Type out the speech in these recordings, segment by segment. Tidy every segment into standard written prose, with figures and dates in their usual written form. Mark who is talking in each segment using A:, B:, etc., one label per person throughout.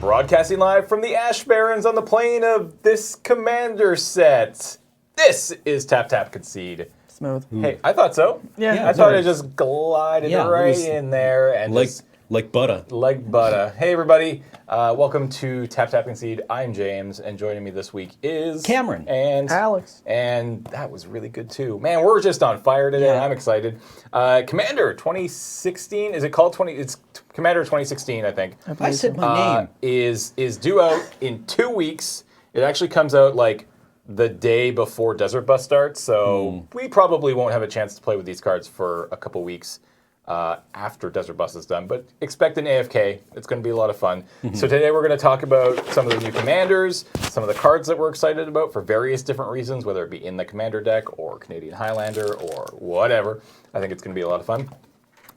A: Broadcasting live from the Ash Barrens on the plane of this Commander set. This is Tap Tap Concede.
B: Smooth.
A: Hey, I thought so.
B: Yeah,
A: I thought I just glided right in there and
C: like butter.
A: Like butter. Hey, everybody. Welcome to Tap Tap Concede. I'm James, and joining me this week is
C: Cameron
A: and
B: Alex.
A: And that was really good too. Man, we're just on fire today.
C: Yeah.
A: I'm excited. Commander 2016. Is it called 20? It's Commander 2016, I think.
C: I said my name.
A: Is due out in 2 weeks. It actually comes out like the day before Desert Bus starts, so we probably won't have a chance to play with these cards for a couple weeks after Desert Bus is done. But expect an AFK. It's going to be a lot of fun. So today we're going to talk about some of the new commanders, some of the cards that we're excited about for various different reasons, whether it be in the Commander deck or Canadian Highlander or whatever. I think it's going to be a lot of fun.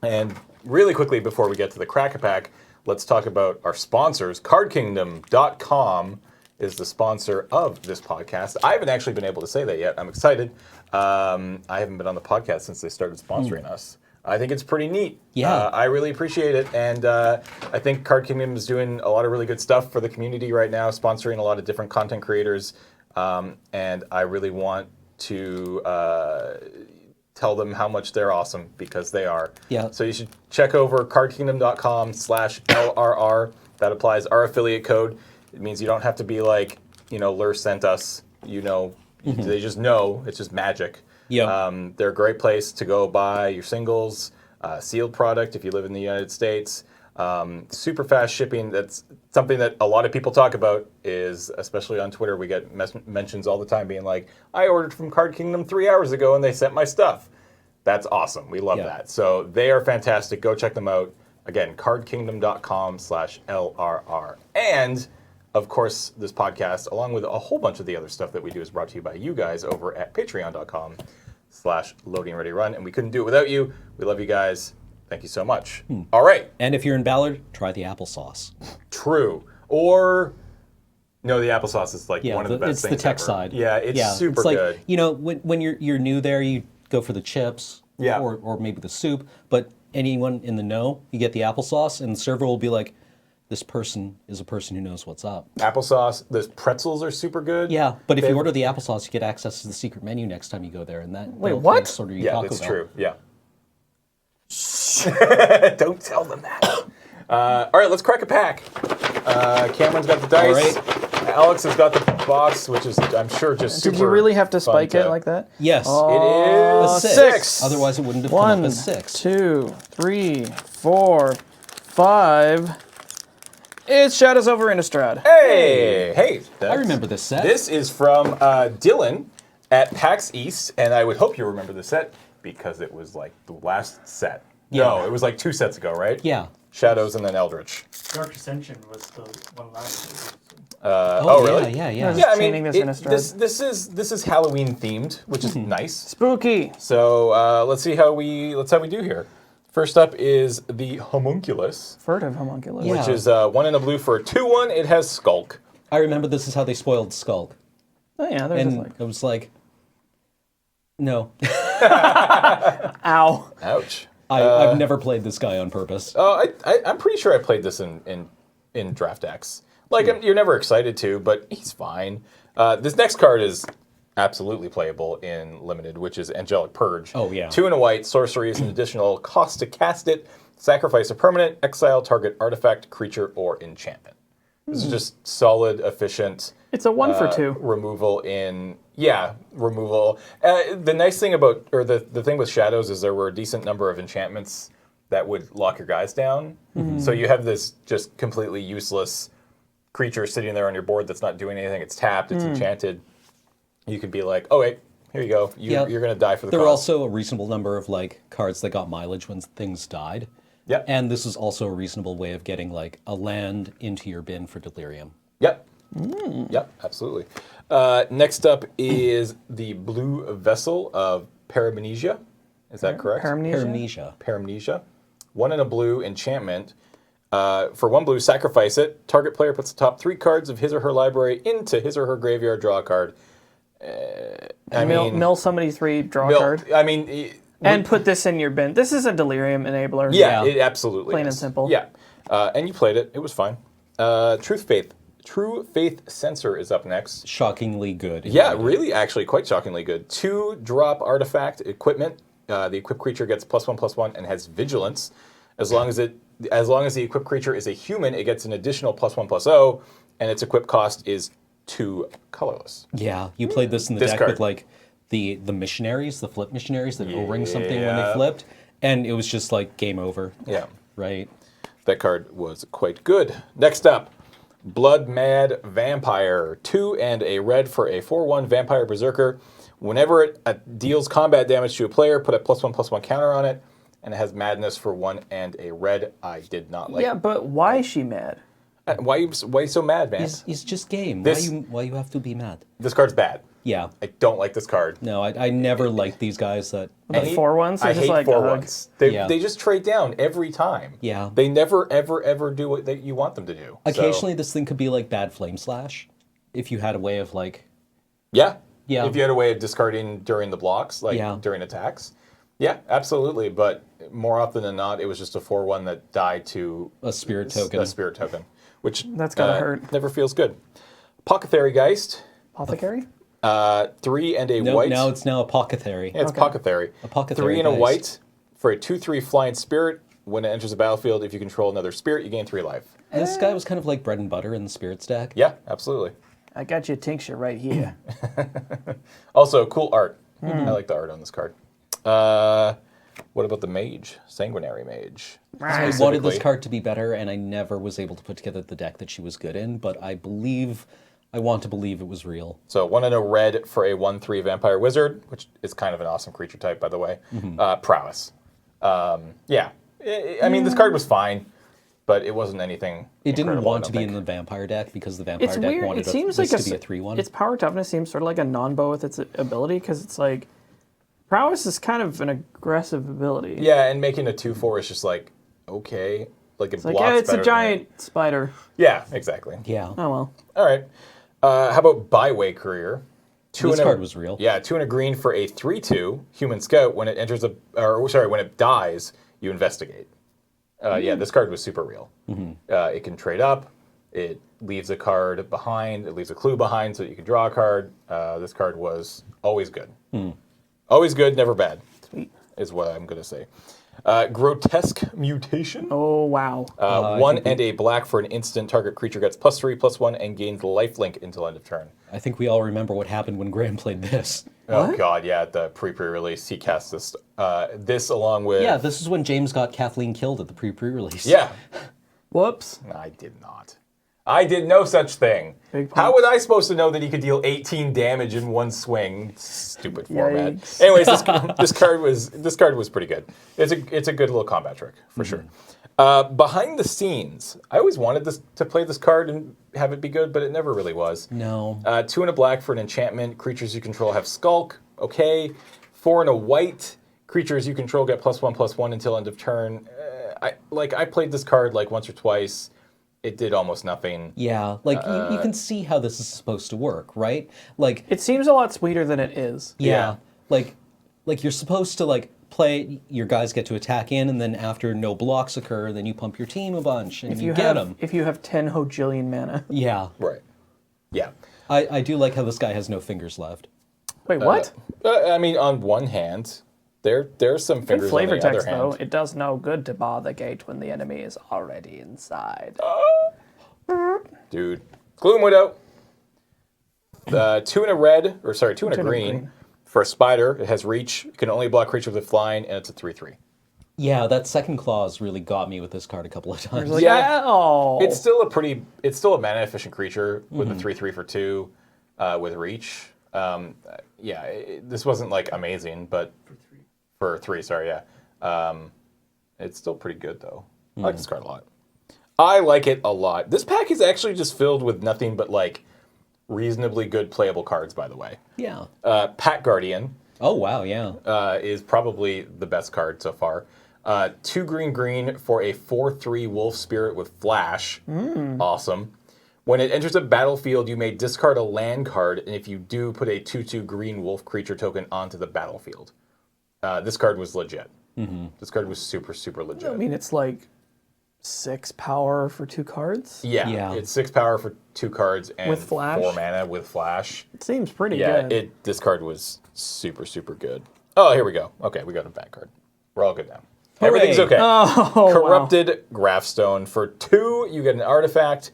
A: And really quickly before we get to the Crack-A-Pack, let's talk about our sponsors. CardKingdom.com is the sponsor of this podcast. I haven't actually been able to say that yet. I'm excited. I haven't been on the podcast since they started sponsoring us. I think it's pretty neat.
C: Yeah.
A: I really appreciate it. And I think Card Kingdom is doing a lot of really good stuff for the community right now, sponsoring a lot of different content creators. And I really want to tell them how much they're awesome, because they are.
C: Yeah.
A: So you should check over cardkingdom.com/LRR. That applies our affiliate code. It means you don't have to be like, Lur sent us, they just know. It's just magic.
C: Yeah.
A: They're a great place to go buy your singles, sealed product if you live in the United States. Super fast shipping. That's something that a lot of people talk about, is especially on Twitter. We get mentions all the time being like, I ordered from Card Kingdom 3 hours ago and they sent my stuff. That's awesome. We love that. So they are fantastic. Go check them out. Again, cardkingdom.com/LRR. And of course, this podcast, along with a whole bunch of the other stuff that we do, is brought to you by you guys over at patreon.com/LoadingReadyRun. And we couldn't do it without you. We love you guys. Thank you so much. All right.
C: And if you're in Ballard, try the applesauce.
A: True. Or, no, the applesauce is like one of the best
C: it's
A: things
C: the tech
A: ever.
C: side.
A: Yeah, it's super
C: it's like,
A: good.
C: When you're new there, you go for the chips.
A: Yeah.
C: Or maybe the soup. But anyone in the know, you get the applesauce, and the server will be like, this person is a person who knows what's up.
A: Applesauce. The pretzels are super good.
C: Yeah, but if you order the applesauce, you get access to the secret menu next time you go there, and that
B: what?
C: sort of
A: Yeah, that's true. Yeah. Don't tell them that. All right, let's crack a pack. Cameron's got the dice.
C: All right.
A: Alex has got the box, which is, I'm sure, just super
B: Did you really have to
A: fun
B: spike it like that?
C: Yes.
A: It is
C: A
B: six.
C: Otherwise, it wouldn't have come up
B: 1,
C: as 6.
B: 2, 3, 4, 5. It's Shadows over Innistrad.
A: Hey.
C: I remember this set.
A: This is from Dylan at PAX East, and I would hope you remember the set because it was like the last set.
C: Yeah.
A: No, it was like 2 sets ago, right?
C: Yeah.
A: Shadows and then Eldritch.
D: Dark Ascension was the one last year.
A: Oh, really?
C: Yeah.
B: Yeah,
A: Yeah, I
B: chaining
A: mean,
B: this Innistrad.
A: this is Halloween themed, which is nice.
B: Spooky.
A: So let's see how we do here. First up is the Homunculus,
B: Furtive Homunculus.
C: Yeah.
A: which is 1 and a blue for a 2/1. It has Skulk.
C: I remember this is how they spoiled Skulk.
B: Oh, yeah, they're
C: And
B: just like,
C: it was like, no.
B: ow.
A: Ouch.
C: I've never played this guy on purpose.
A: Oh, I'm pretty sure I played this in draft decks. Like, you're never excited to, but he's fine. This next card is absolutely playable in Limited, which is Angelic Purge.
C: Oh, yeah.
A: 2 and a white, sorcery is an additional cost to cast it. Sacrifice a permanent, exile target artifact, creature, or enchantment. This is just solid, efficient.
B: It's a 1 for 2.
A: Removal in, removal. The nice thing about, or the thing with Shadows is there were a decent number of enchantments that would lock your guys down. So you have this just completely useless creature sitting there on your board that's not doing anything. It's tapped, it's enchanted. You could be like, oh wait, here you go. You're going to die for the
C: There were
A: cause.
C: also a reasonable number of cards that got mileage when things died.
A: Yep.
C: And this is also a reasonable way of getting a land into your bin for Delirium.
A: Yep. Yep, absolutely. Next up is the Blue Vessel of Paramnesia. Is that correct?
B: Paramnesia.
C: Paramnesia.
A: 1 and a blue enchantment. For 1 blue, sacrifice it. Target player puts the top 3 cards of his or her library into his or her graveyard. Draw a card.
B: Mill somebody 3, draw a card.
A: I mean,
B: And put this in your bin. This is a Delirium enabler.
A: yeah, it absolutely
B: Plain
A: is.
B: and simple.
A: Yeah, and you played it. It was fine. True Faith Sensor is up next.
C: Shockingly good.
A: Yeah, really, actually, quite shockingly good. 2-drop artifact equipment. The equipped creature gets +1/+1 and has vigilance. As long as the equipped creature is a human, it gets an additional +1/+0, and its equip cost is 2 colorless.
C: Yeah, you played this in the
A: Discard.
C: deck with like the missionaries, the flip missionaries that O-ring something when they flipped, and it was just like game over.
A: Yeah,
C: Right.
A: that card was quite good. Next up, Blood Mad Vampire. 2 and a red for a 4/1 Vampire Berserker. Whenever it deals combat damage to a player, put a +1/+1 counter on it, and it has madness for 1 and a red. I did not like.
B: Yeah, but why is she mad?
A: Why you so mad, man?
C: It's just game.
A: This-
C: Why you have to be mad?
A: This card's bad.
C: Yeah.
A: I don't like this card.
C: No, I never liked these guys that.
B: The 4/1s are
A: I
B: just
A: hate
B: like
A: 4/1s. They
C: Yeah.
A: they just trade down every time.
C: Yeah.
A: They never ever do what you want them to do. So,
C: Occasionally, this thing could be like bad flame slash, if you had a way of like.
A: yeah.
C: Yeah.
A: If you had a way of discarding during the blocks, like
C: Yeah.
A: during attacks. Yeah, absolutely. But more often than not, it was just a 4/1 that died to
C: A spirit token.
A: A spirit token, which
B: That's gotta hurt.
A: Never feels good. Apothecary Geist.
B: Apothecary?
A: 3 and a
C: No,
A: white.
C: now it's now Apothecary.
A: Yeah, it's
B: Okay.
A: Apothecary.
C: Apothecary
A: 3 and a
C: Geist.
A: white for a 2/3 flying spirit. When it enters the battlefield, if you control another spirit, you gain 3 life.
C: This guy was kind of like bread and butter in the spirit stack.
A: Yeah, absolutely.
B: I got your tincture right here.
A: Also, cool art. I like the art on this card. What about the mage? Sanguinary Mage.
C: I wanted this
A: Specifically.
C: card to be better, and I never was able to put together the deck that she was good in, but I want to believe it was real.
A: So 1 and a red for a 1/3 Vampire Wizard, which is kind of an awesome creature type, by the way. Prowess. Yeah. I mean, this card was fine, but it wasn't anything.
C: It didn't
A: incredible,
C: want
A: I
C: to
A: don't
C: be in
A: think.
C: the vampire deck because the vampire
B: It's
C: deck
B: weird.
C: wanted
B: It seems
C: this
B: like
C: to be a 3/1.
B: its power toughness seems sort of like a non-bow with its ability because it's like prowess is kind of an aggressive ability.
A: Yeah, and making a 2/4 is just like, okay. Like, it
B: It's like,
A: blocks
B: yeah, it's a
A: better than
B: giant
A: it.
B: spider.
A: Yeah, exactly.
C: Yeah.
B: Oh well.
A: All right. How about Byway Career?
C: This card was real.
A: Yeah, 2 and a green for a 3/2 Human Scout. When it enters when it dies, you investigate. Yeah, this card was super real. It can trade up. It leaves a card behind. It leaves a clue behind so that you can draw a card. This card was always good. Always good, never bad,
B: Sweet.
A: is what I'm going to say. Grotesque Mutation.
B: Oh wow.
A: 1 and a black for an instant. Target creature gets +3/+1 and gains lifelink until end of turn.
C: I think we all remember what happened when Graham played this.
A: Oh
B: What?
A: god, yeah, at the pre-release, he cast this. This along with
C: Yeah, this is when James got Kathleen killed at the pre-release.
A: yeah.
B: Whoops.
A: I did not. I did no such thing.
B: Big
A: How was I supposed to know that he could deal 18 damage in one swing? Stupid format.
B: Yikes.
A: Anyways, this card was pretty good. It's a good little combat trick for sure. Behind the scenes, I always wanted to play this card and have it be good, but it never really was.
C: No.
A: 2 and a black for an enchantment. Creatures you control have Skulk. Okay. 4 and a white. Creatures you control get +1/+1 until end of turn. I played this card like once or twice. It did almost nothing.
C: Yeah, like you can see how this is supposed to work, right? Like
B: It seems a lot sweeter than it is.
C: yeah, like you're supposed to like play. Your guys get to attack in, and then after no blocks occur, then you pump your team a bunch and
B: If
C: you
B: you
C: get
B: have
C: them.
B: if you have 10 hojillion mana.
C: Yeah,
A: Right. Yeah.
C: I do like how this guy has no fingers left.
B: Wait, what?
A: I mean, on one hand, there's some
B: Good
A: fingers
B: flavor
A: on the
B: text
A: other
B: though.
A: hand.
B: It does no good to bar the gate when the enemy is already inside.
A: Dude. Gloom Widow. 2 and a red, or sorry, 2 and a green. For a spider, it has reach. It can only block creatures with flying, and it's a 3/3.
C: Yeah, that second clause really got me with this card a couple of times.
B: Like,
A: Yeah.
B: oh.
A: It's still a mana efficient creature with a 3/3 for 2 with reach. This wasn't like amazing, but for 3, sorry, yeah. It's still pretty good though. I like this card a lot. I like it a lot. This pack is actually just filled with nothing but like reasonably good playable cards, by the way.
C: Yeah.
A: Pack Guardian
C: Oh wow, yeah.
A: is probably the best card so far. 2 green for a 4/3 Wolf Spirit with Flash. Awesome. When it enters a battlefield, you may discard a land card, and if you do, put a 2/2 green wolf creature token onto the battlefield. This card was legit. This card was super, super legit.
B: I mean, it's like 6 power for 2 cards.
A: Yeah,
C: Yeah.
A: it's 6 power for 2 cards and
B: With flash?
A: 4 mana with flash.
B: It seems pretty
A: Yeah,
B: good.
A: this card was super, super good. Oh, here we go. Okay, we got a bad card. We're all good now. Everything's okay.
B: Oh, wow.
A: Corrupted Graphstone. For 2, you get an artifact.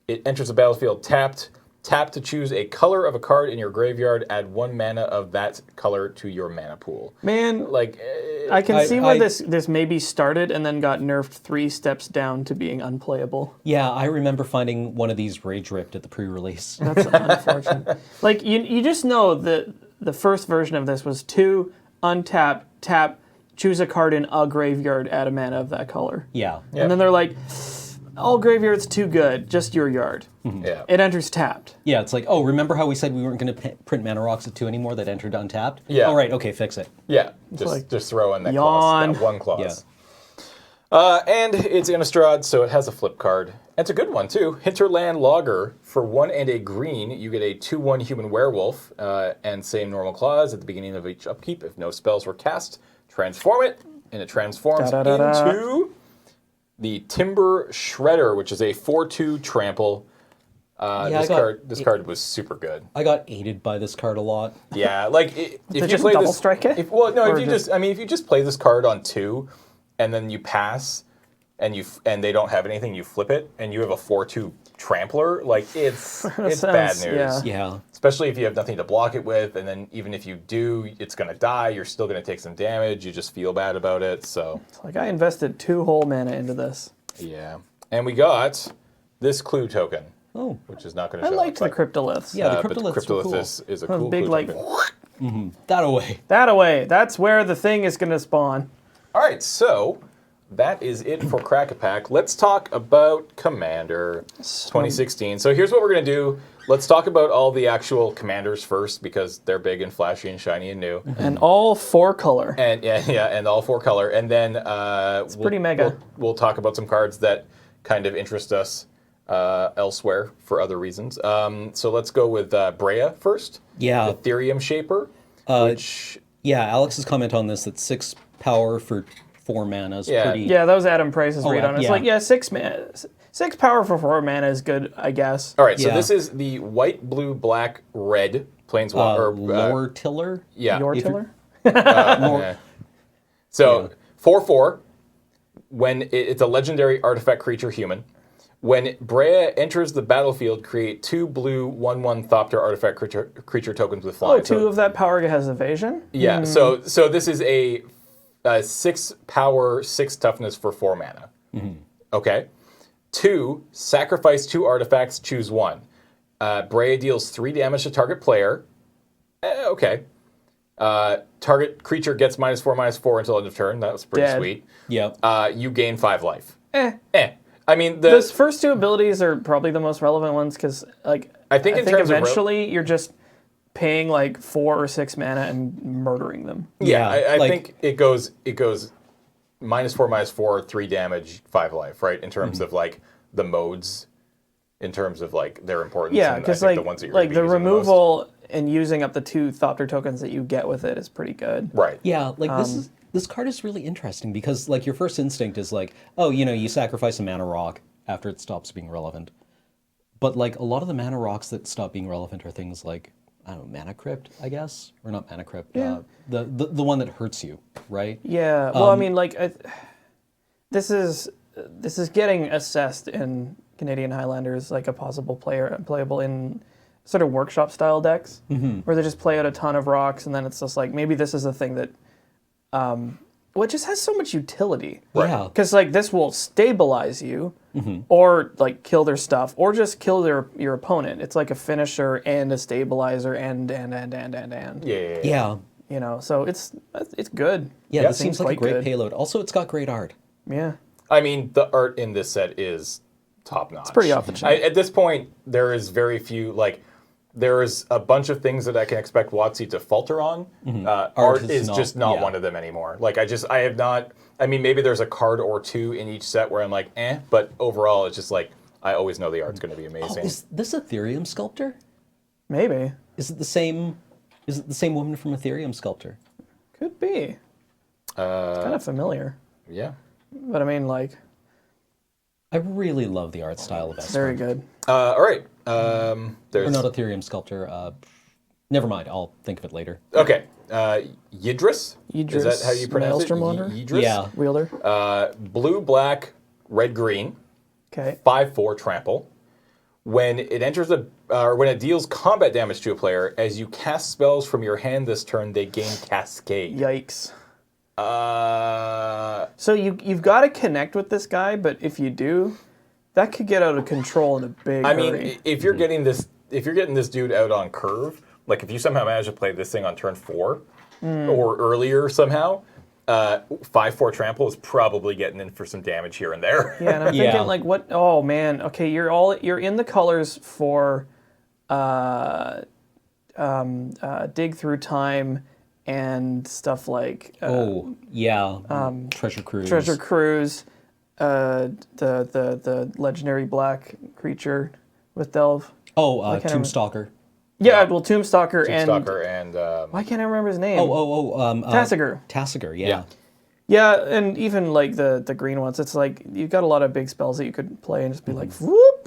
A: It enters the battlefield tapped. Tap to choose a color of a card in your graveyard. Add 1 mana of that color to your mana pool.
B: Man,
A: Like,
B: I can see where
C: I-
B: this maybe started and then got nerfed 3 steps down to being unplayable.
C: Yeah, I remember finding one of these rage ripped at the pre-release.
B: That's unfortunate. Like you just know that the first version of this was 2 untap, tap, choose a card in a graveyard, add a mana of that color.
C: Yeah.
B: And then they're like, all graveyards too good, just your yard.
A: yeah.
B: It enters tapped.
C: Yeah, it's like, oh, remember how we said we weren't going to print mana rocks at 2 anymore that entered untapped?
A: Yeah.
C: All right, okay, fix it.
A: Yeah,
B: like,
A: just throw in that
B: yawn.
A: clause, that one clause. And it's Innistrad, so it has a flip card. And it's a good one, too. Hinterland Logger. For 1 and a green, you get a 2/1 human werewolf, and same normal clause at the beginning of each upkeep. If no spells were cast, transform it, and it transforms
B: Da-da-da-da.
A: into the Timber Shredder, which is a 4/2 trample. This card was super good.
C: I got aided by this card a lot.
A: Yeah, like if you
B: just
A: play
B: double
A: this,
B: strike it?
A: If
B: Or
A: you just play this card on 2, and then you pass, and they don't have anything, you flip it, and you have a 4/2 trampler. Like it's bad
B: sounds-
A: news.
B: yeah.
C: Yeah.
A: Especially if you have nothing to block it with, and then even if you do, it's gonna die. You're still gonna take some damage. You just feel bad about it. So
B: Like I invested 2 whole mana into this.
A: yeah, and we got this clue token,
C: Oh,
A: which is not gonna.
B: I
A: show
B: liked
A: up.
B: the cryptoliths.
C: Yeah, the
A: but
C: cryptoliths were cool.
A: is a
B: Those
A: cool
B: big,
A: clue
B: like-
A: token.
C: that away.
B: That away. That's where the thing is going to spawn.
A: All right, so that is it for Crack-A-Pack. Let's talk about Commander 2016. So here's what we're going to do. Let's talk about all the actual commanders first because they're big and flashy and shiny and new.
B: And all 4 color.
A: And and all 4 color. And then it's
B: pretty mega.
A: We'll talk about some cards that kind of interest us elsewhere for other reasons. So let's go with Brea first.
C: Yeah.
A: Ethereum Shaper, which...
C: Yeah, Alex's comment on this, that 6 power for 4 mana is
A: Yeah.
C: pretty...
B: Yeah, that was Adam Price's read on it. It's
C: yeah.
B: like, yeah, 6 mana. 6 power for 4 mana is good, I guess.
A: All right, so
C: Yeah.
A: this is the white, blue, black, red planeswalker.
C: Lore Tiller?
A: Yeah.
B: Your
C: if
B: tiller?
A: Yeah. So 4/4. When it's a legendary artifact creature human. When Brea enters the battlefield, create 2 blue 1/1 Thopter artifact creature tokens with flying.
B: Oh, 2 of that power has evasion?
A: Yeah. So this is a 6 power, 6 toughness for 4 mana. Okay. 2, sacrifice 2 artifacts, choose 1. Brea deals 3 damage to target player. Okay. Target creature gets -4/-4 until end of turn. That was pretty
B: Dead.
A: sweet.
C: Yep.
A: You gain 5 life.
B: Eh.
A: I mean,
B: Those first 2 abilities are probably the most relevant ones because, like,
A: I think in terms of
B: eventually you're just paying like 4 or 6 mana and murdering them.
A: yeah, I
C: like-
A: think it goes -4/-4, 3 damage, 5 life, right? In terms of like the modes, in terms of like their importance.
B: Yeah,
A: and I
B: because
A: think
B: like,
A: the ones that you're gonna
B: like
A: be
B: the
A: using most.
B: removal and using up the 2 Thopter tokens that you get with it is pretty good.
A: Right.
C: Yeah, like this card is really interesting because like your first instinct is like, oh, you sacrifice a mana rock after it stops being relevant. But like a lot of the mana rocks that stop being relevant are things like, I don't know, Mana Crypt, I guess, or not Mana Crypt,
B: Yeah.
C: the one that hurts you, right?
B: Yeah. Well, I mean, like, this is getting assessed in Canadian Highlanders like a possible playable in sort of workshop style decks where they just play out a ton of rocks and then it's just like maybe this is a thing that well, it just has so much utility.
A: Right.
C: Yeah.
B: Because like this will stabilize you, or like kill their stuff, or just kill your opponent. It's like a finisher and a stabilizer and.
A: Yeah.
C: Yeah.
B: You know, so it's good.
C: Yeah,
A: Yeah,
C: this seems like a
B: quite
C: great
B: good.
C: payload. Also, it's got great art.
B: Yeah.
A: I mean, the art in this set is top notch. It's
B: pretty off the chain.
A: At this point, there is very few there is a bunch of things that I can expect WotC to falter on. Art is just not one of them anymore. Like I have not. I mean, maybe there's a card or 2 in each set where I'm like, but overall, it's just like I always know the art's going to be
C: Oh,
A: amazing.
C: is this Ethereum Sculptor?
B: Maybe.
C: Is it the same? Is it the same woman from Ethereum Sculptor?
B: Could be. It's kind of familiar.
A: Yeah.
B: But I mean, like,
C: I really love the art style of Esper.
B: Very good.
A: All right.
C: Or
A: There's
C: not Ethereum Sculptor. Never mind. I'll think of it later.
A: okay. Yidris. Is that how you pronounce
B: Maelstrom
A: it?
B: Wanderer?
A: Yidris.
C: Yeah.
B: Wielder.
A: Blue, black, red, green.
B: Okay.
A: 5/4 trample. When it enters when it deals combat damage to a player, as you cast spells from your hand this turn, they gain Cascade.
B: Yikes.
A: Uh,
B: So you've got to connect with this guy, but if you do, that could get out of control in a big
A: I
B: hurry.
A: mean, if you're getting this dude out on curve, like if you somehow manage to play this thing on turn 4 or earlier somehow, 5/4 trample is probably getting in for some damage here and there.
B: Yeah, and I'm
C: Yeah.
B: thinking like, what? Oh man, okay, you're in the colors for dig through time and stuff like
C: Treasure Cruise.
B: Treasure Cruise, the legendary black creature with Delve.
C: Oh,
B: can't remember.
C: Tombstalker.
B: Yeah, well, Tombstalker and
A: Stalker and
B: why can't I remember his name?
C: Tassiger.
B: Tassiger.
C: Tassiger, yeah.
A: Yeah.
B: Yeah, and even like the green ones, it's like you've got a lot of big spells that you could play and just be like, whoop.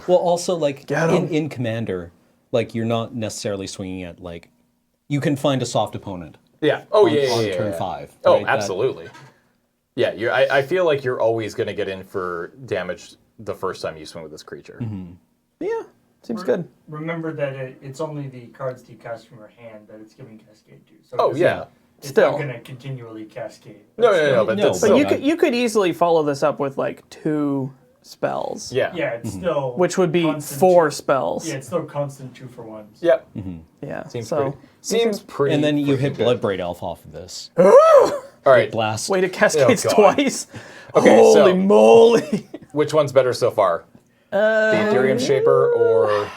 C: Well, also, like,
B: Get 'em.
C: in Commander, like, you're not necessarily swinging at, like, you can find a soft opponent
A: yeah. Oh
C: on,
A: yeah,
C: on
A: yeah,
C: turn
A: yeah.
C: 5.
A: Oh,
C: right? That-
A: absolutely. Yeah, I feel like you're always going to get in for damage the first time you swing with this creature.
B: Yeah, seems good.
D: Remember that it's only the cards that you cast from your hand that it's giving Cascade to. So
A: Oh
D: it's
A: yeah.
B: Still.
D: not going to continually cascade.
A: No,
D: Still-
A: but
C: No,
A: that's
C: but
A: still,
B: You could easily follow this up with like 2 spells.
A: yeah.
D: Yeah, it's still.
B: Which would be
D: constant
B: 4
D: two-
B: spells.
D: Yeah, it's still constant 2-for-1s.
A: Yep.
B: Yeah.
A: Seems
B: so
A: pretty. Seems pretty.
C: And then you
A: freaking
C: hit
A: good.
C: Bloodbraid Elf off of this.
A: All right.
C: Blast.
B: wait, it cascades
A: Oh, God.
B: twice.
A: Okay,
B: Holy
A: so-
B: moly!
A: Which one's better so far? The Ethereum Shaper or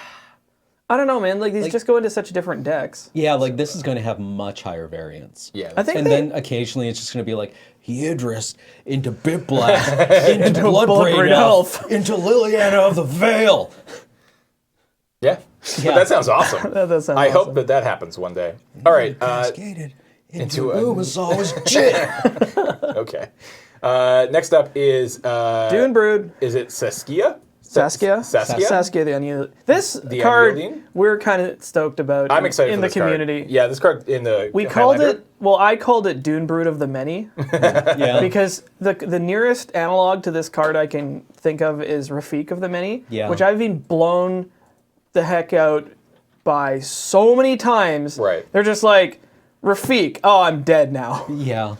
B: I don't know, man. Like these just go into such different decks.
C: Yeah, like, this is going to have much higher variance.
A: yeah?
B: I think
C: And
B: they-
C: then occasionally it's just going to be like, Hydrus into Bitblast, into Bloodbraid
B: Bloodbraid
C: Elf,
B: Elf.
C: into Liliana of the Veil.
A: Yeah.
C: Yeah.
A: That sounds awesome.
B: That does sound
A: I
B: awesome.
A: hope that happens one day. All right.
C: Cascaded
A: into
C: into
A: a-
C: Umasawa's jit.
A: Okay. Next up is
B: Dune Brood.
A: Is it Saskia?
B: Saskia?
A: Saskia.
B: Saskia the Unyielding. This
A: The
B: card
A: Unyielding?
B: we're kind of stoked about.
A: I'm excited
B: in
A: for
B: the
A: this card.
B: community.
A: Yeah, this card in the
B: We called
A: Highlander.
B: it. Well, I called it Dune Brood of the Many
C: Yeah.
B: because the nearest analog to this card I can think of is Rafik of the Many,
C: Yeah.
B: which I've been blown the heck out by so many times.
A: Right.
B: They're just like Rafik. Oh, I'm dead now.
C: Yeah.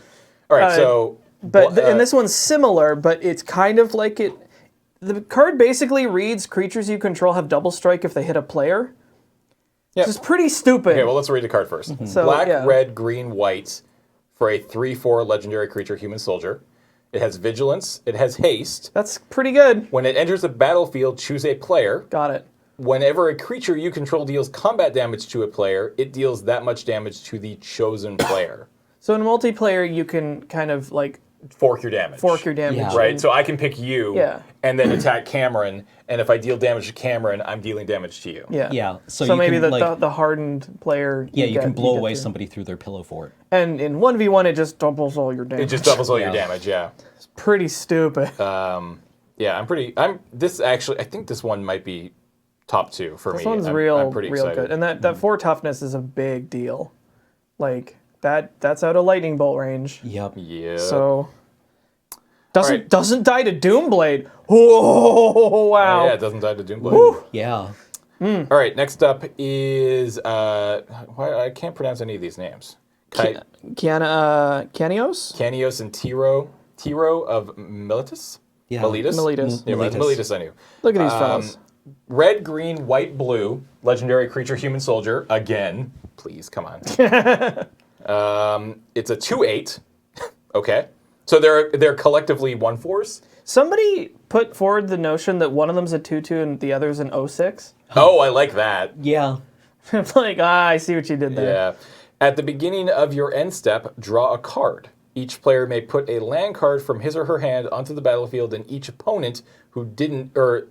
A: All right, so
B: But and this one's similar, but it's kind of like it. The card basically reads creatures you control have double strike if they hit a player.
A: yeah.
B: Which is pretty stupid.
A: Okay, well, let's read the card first.
B: So,
A: Black,
B: yeah.
A: red, green, white for a 3/4 legendary creature, human soldier. It has vigilance. It has haste.
B: That's pretty good.
A: When it enters the battlefield, choose a player.
B: Got it.
A: Whenever a creature you control deals combat damage to a player, it deals that much damage to the chosen player.
B: So in multiplayer, you can kind of like
A: Fork your damage.
B: fork your damage.
C: Yeah.
A: Right,
B: and-
A: so I can pick you
B: Yeah.
A: and then attack Cameron, and if I deal damage to Cameron, I'm dealing damage to you.
B: Yeah.
C: Yeah. So,
B: So
C: you
B: maybe
C: can,
B: the hardened player.
C: yeah, you can blow
B: get
C: away
B: to-
C: somebody through their pillow fort.
B: And in 1v1, it just doubles all your damage.
A: It just doubles all your
C: Yeah.
A: damage, yeah.
B: pretty stupid.
A: Yeah, this actually, I think this one might be top 2 for me.
B: This one's
A: I'm
B: real
A: pretty
B: real
A: excited.
B: good. And that 4 toughness is a big deal. Like that's out of lightning bolt range.
C: Yep.
A: Yeah.
B: So
A: Alright.
B: doesn't die to Doomblade. Oh wow.
A: Yeah, it doesn't die to Doomblade.
C: Yeah.
A: All right, next up is I can't pronounce any of these names.
B: Canios?
A: Canios and Tiro of Miletus?
C: Yeah.
A: Miletus?
B: Miletus.
A: Yeah,
C: Miletus.
A: Miletus, I knew.
B: Look at these fellas.
A: Red, green, white, blue, legendary creature, human soldier. Again, please, come on. It's a 2/8. Okay. So they're collectively 1/4s.
B: Somebody put forward the notion that one of them's a 2/2 and the other's an 0/6.
A: Oh, I like that.
C: Yeah.
B: I'm like, I see what you did there.
A: Yeah. At the beginning of your end step, draw a card. Each player may put a land card from his or her hand onto the battlefield, and each opponent who didn't draw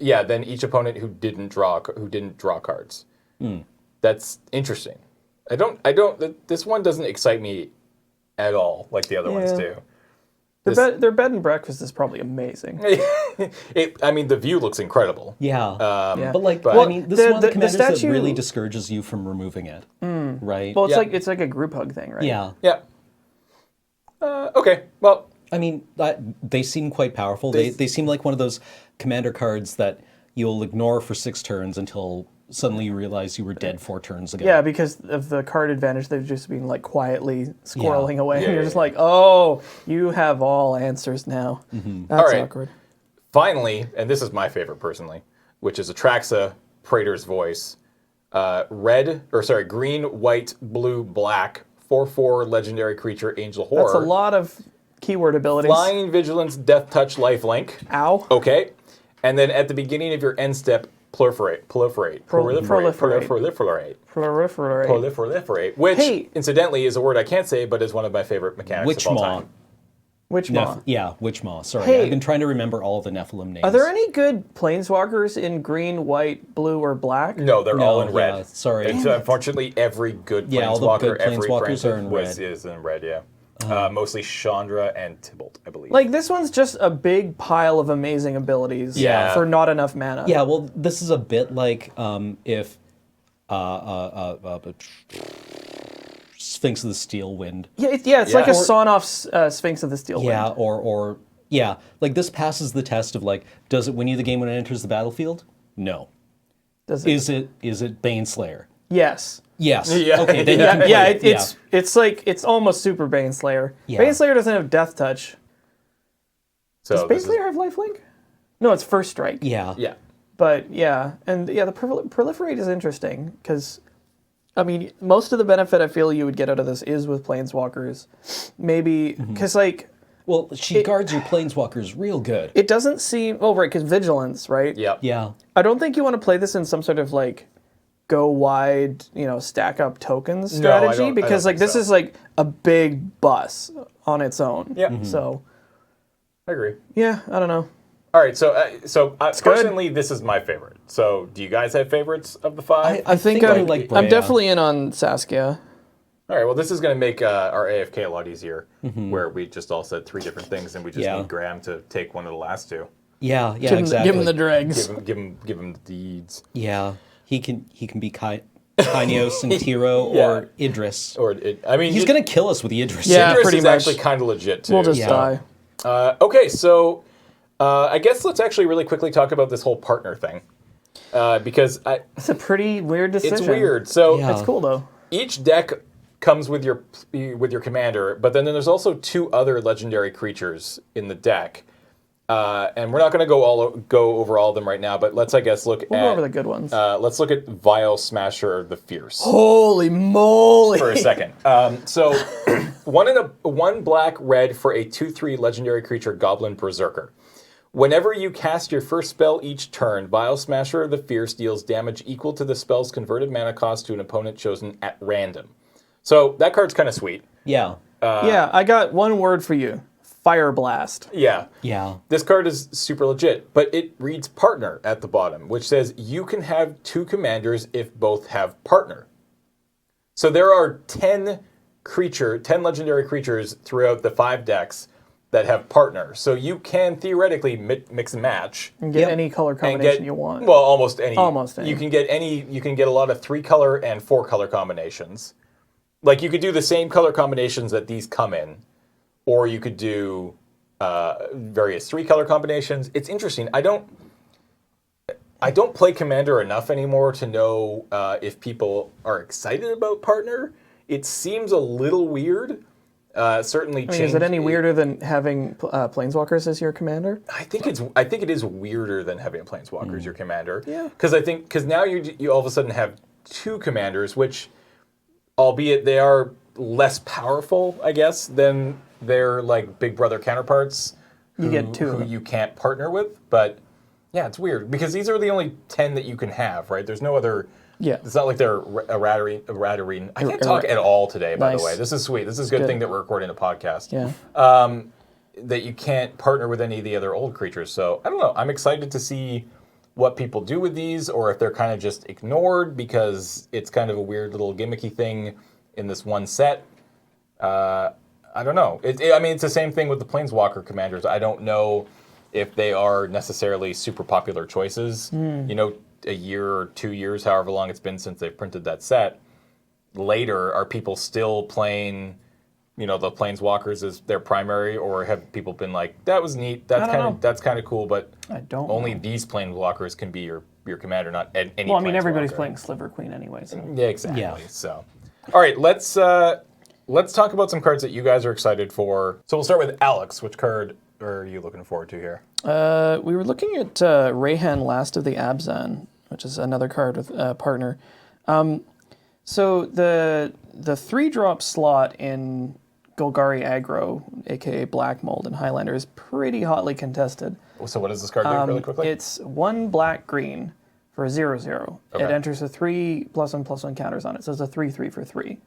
A: cards. That's interesting. This one doesn't excite me at all like the other ones
B: Yeah.
A: do.
B: Their bed and breakfast is probably amazing.
A: I mean, the view looks incredible.
C: Yeah.
B: Yeah.
C: But like,
A: But-
C: I mean, this is one of the commanders that
B: statue-
C: really discourages you from removing it, right?
B: Well,
A: Yeah.
B: it's like a group hug thing, right?
C: Yeah.
A: Yeah. Okay. Well,
C: I mean, they seem quite powerful. They seem like one of those commander cards that you'll ignore for 6 turns until suddenly you realize you were dead 4 turns ago.
B: Yeah, because of the card advantage, they've just been like quietly squirreling away.
A: Yeah,
B: and you're
A: yeah,
B: just
A: yeah.
B: like, oh, you have all answers now. That's
A: All right.
B: awkward.
A: finally, and this is my favorite personally, which is Atraxa, Praetor's Voice. Green, white, blue, black, 4/4 legendary creature, Angel Horror.
B: That's a lot of keyword abilities.
A: Flying, Vigilance, Death Touch, Lifelink.
B: Ow.
A: Okay. And then at the beginning of your end step, proliferate. Proliferate. Which,
B: Hey.
A: incidentally, is a word I can't say, but is one of my favorite mechanics of all
C: Witchmaw.
A: time.
B: Which maw?
C: Witchmaw. Sorry,
B: Hey.
C: I've been trying to remember all of the Nephilim names.
B: Are there any good planeswalkers in green, white, blue, or black?
A: No, they're all in red.
C: yeah, sorry.
A: It's, unfortunately, every good
C: Yeah, all the
A: planeswalker,
C: good
A: every
C: planeswalkers are in
A: was-
C: red.
A: is in red, yeah. Mostly Chandra and Tybalt, I believe.
B: Like, this one's just a big pile of amazing abilities
A: Yeah.
B: for not enough mana.
C: Yeah, well, this is a bit like if Sphinx of the Steel Wind.
B: Yeah, it's like a sawn-off Sphinx of the Steel
C: Yeah,
B: Wind.
C: or like this passes the test of like, does it win you the game when it enters the battlefield? No.
B: Does it?
C: Is it Baneslayer?
B: Yes.
C: Yes.
A: Yeah.
C: Okay, then you can play
B: Yeah,
C: it.
B: it's like, it's almost super Baneslayer.
C: Yeah.
B: Baneslayer doesn't have Death Touch.
A: So
B: Does
A: this is-
B: Baneslayer have Lifelink? No, it's First Strike.
C: Yeah.
A: yeah.
B: But yeah, and yeah, the proliferate is interesting because, I mean, most of the benefit I feel you would get out of this is with planeswalkers. Maybe because like
C: Well, she guards your planeswalkers real good.
B: it doesn't seem right because vigilance, right?
A: Yep.
C: Yeah.
B: I don't think you want to play this in some sort of like go wide, stack up tokens
A: No, I
B: strategy
A: don't
B: because like
A: think
B: this
A: so.
B: is like a big bus on its own.
A: Yep.
B: So
A: I agree.
B: yeah, I don't know.
A: All right, so
B: good.
A: personally, this is my favorite. So, do you guys have favorites of the 5?
B: I think
C: I
B: I'm
C: like
B: I'm
C: Brea.
B: definitely in on Saskia.
A: All right, well, this is going to make our AFK a lot easier, where we just all said 3 different things, and we just
C: Yeah.
A: need Graham to take one of the last 2.
C: Yeah. Yeah.
B: Give
C: exactly.
B: him the dregs.
A: Give him the deeds.
C: Yeah. He can be Kainos and Tiro
A: Yeah.
C: or Idris.
A: He's
C: He's gonna kill us with the Idris.
B: Yeah.
A: Idris
B: pretty
A: is
B: much.
A: actually kind of legit too.
B: We'll just
C: Yeah.
B: die.
A: Okay, so I guess let's actually really quickly talk about this whole partner thing, because
B: It's a pretty weird decision.
A: it's weird. So
C: Yeah.
B: It's cool though.
A: each deck comes with your commander, but then there's also 2 other legendary creatures in the deck, and we're not going to go over all of them right now. But let's, I guess, look
B: We'll
A: at
B: go over the good ones.
A: let's look at Vile Smasher the Fierce
B: Holy moly!
A: for a second. So one black red for a 2/3 legendary creature, Goblin Berserker. Whenever you cast your first spell each turn, Vile Smasher of the Fierce deals damage equal to the spell's converted mana cost to an opponent chosen at random. So that card's kind of sweet.
C: Yeah.
B: Yeah, I got one word for you. Fire Blast.
A: Yeah.
C: Yeah.
A: This card is super legit, but it reads partner at the bottom, which says you can have 2 commanders if both have partner. So there are 10 legendary creatures throughout the 5 decks that have partner. So you can theoretically mix and match
B: And get any color
A: and
B: combination
A: get
B: you want.
A: Well, almost any.
B: Almost any.
A: You can get a lot of 3-color and 4-color combinations. Like you could do the same color combinations that these come in, or you could do various 3-color combinations. It's interesting. I don't play Commander enough anymore to know if people are excited about partner. It seems a little weird. Certainly,
B: Is it any weirder than having Planeswalkers as your commander?
A: I think it is weirder than having a Planeswalker as your commander.
B: Yeah.
A: Because now you all of a sudden have 2 commanders, which, albeit they are less powerful, I guess, than their like big brother counterparts.
B: You get 2 of
A: who
B: them.
A: you can't partner with. But yeah, it's weird because these are the only 10 that you can have, right? There's no other.
B: Yeah.
A: It's not like they're a Radarine. I can't talk at all today, by the
B: Nice.
A: way. This is sweet. This is a good thing that we're recording a podcast.
B: Yeah.
A: That you can't partner with any of the other old creatures. So I don't know. I'm excited to see what people do with these, or if they're kind of just ignored because it's kind of a weird little gimmicky thing in this one set. I I don't know. I mean, it's the same thing with the Planeswalker commanders. I don't know if they are necessarily super popular choices. You know, a year or 2 years, however long it's been since they printed that set. Later, are people still playing, you know, the Planeswalkers as their primary, or have people been like, that was neat, that's kind of cool, but
B: I don't
A: only
B: know.
A: these Planeswalkers can be your commander, not any.
B: Well, I mean, everybody's
A: Planeswalker.
B: playing Sliver Queen anyway. So.
A: Yeah, exactly.
C: Yeah.
A: So, all right, let's talk about some cards that you guys are excited for. So we'll start with Alex. Which card are you looking forward to here?
B: We were looking at Rayhan Last of the Abzan, which is another card with partner. So the 3-drop slot in Golgari Aggro, aka Black Mold in Highlander, is pretty hotly contested.
A: So what does this card do really quickly?
B: It's 1 black-green for a 0/0.
A: Okay.
B: It enters a 3+1/+1 counters on it, so it's a 3/3 for 3.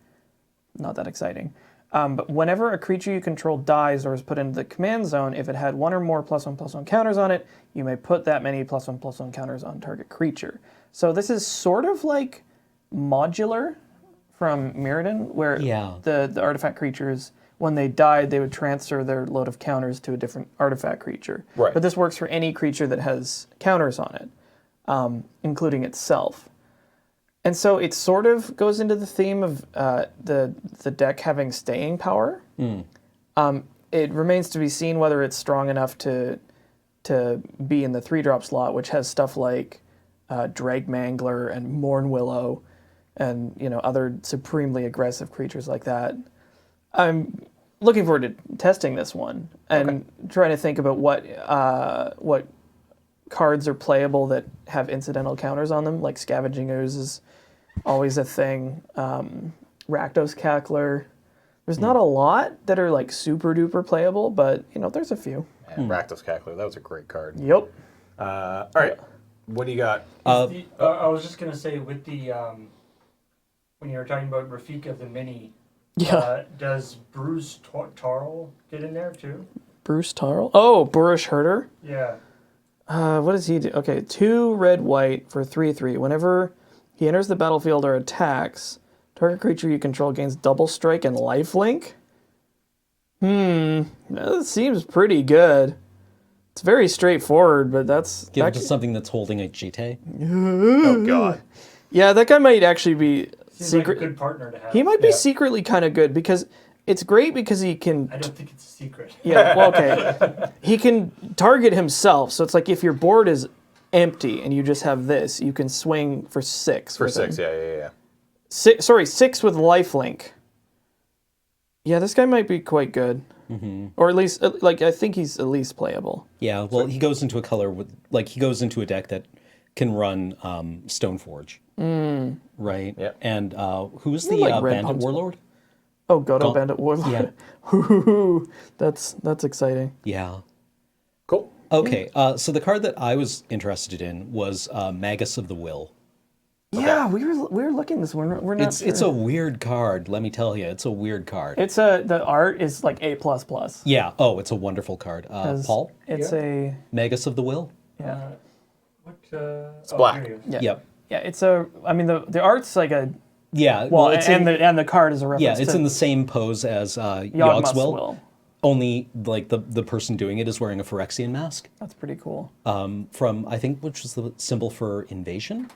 B: Not that exciting. But whenever a creature you control dies or is put into the command zone, if it had 1 or more +1/+1 counters on it, you may put that many +1/+1 counters on target creature. So this is sort of like modular from Mirrodin, where the artifact creatures, when they died, they would transfer their load of counters to a different artifact creature.
A: Right.
B: But this works for any creature that has counters on it, including itself. And so it sort of goes into the theme of the deck having staying power. It remains to be seen whether it's strong enough to be in the 3-drop slot, which has stuff like Drag Mangler and Mourn Willow, and other supremely aggressive creatures like that. I'm looking forward to testing this one and trying to think about what cards are playable that have incidental counters on them, like Scavenging Ooze is always a thing. Rakdos Cackler. There's not a lot that are like super duper playable, but there's a few.
A: And Rakdos Cackler, that was a great card.
B: Yep.
A: All right, what do you got?
D: I was just gonna say with the when you were talking about Rafika the mini, does Bruce Tarl get in there too?
B: Bruce Tarl? Oh, Boorish Herder?
D: Yeah.
B: What does he do? Okay, 2 red-white for 3/3. Whenever he enters the battlefield or attacks, target creature you control gains double strike and lifelink? That seems pretty good. It's very straightforward, but that's...
C: Give it to something that's holding a GT.
A: Oh, God.
B: Yeah, that guy might actually be...
D: Seems like a good partner to have.
B: He might be secretly kind of good, because it's great because he can...
D: I don't think it's a secret.
B: Yeah, well, okay. He can target himself, so it's like if your board is empty and you just have this, you can swing for 6.
A: For 6, yeah.
B: 6 with lifelink. Yeah, this guy might be quite good. Or at least, I think he's at least playable.
C: Yeah, well, he goes into a color with, he goes into a deck that can run Stoneforge. Right?
A: Yeah.
C: And who's the
B: like Red
C: Bandit
B: Pumps.
C: Warlord?
B: Oh, Godo Bandit Warlord.
C: Yeah.
B: That's exciting.
C: Yeah.
A: Cool.
C: Okay, so the card that I was interested in was Magus of the Will.
B: Yeah, we were looking this one. We're not sure.
C: It's a weird card, let me tell you. It's a weird card.
B: The art is like A++.
C: Yeah, it's a wonderful card. Paul?
B: It's a...
C: Magus of the Will?
B: Yeah.
A: It's black.
D: There he is.
B: Yeah.
C: Yep.
B: Yeah, it's a... I mean, the art's like a...
C: Yeah,
B: Well,
C: it's
B: and the card is a reference
C: it's
B: to
C: in the same pose as
B: Yawgmoth's
C: Yogg's Will.
B: Will.
C: Only the person doing it is wearing a Phyrexian mask.
B: That's pretty cool.
C: From I think which was the symbol for invasion.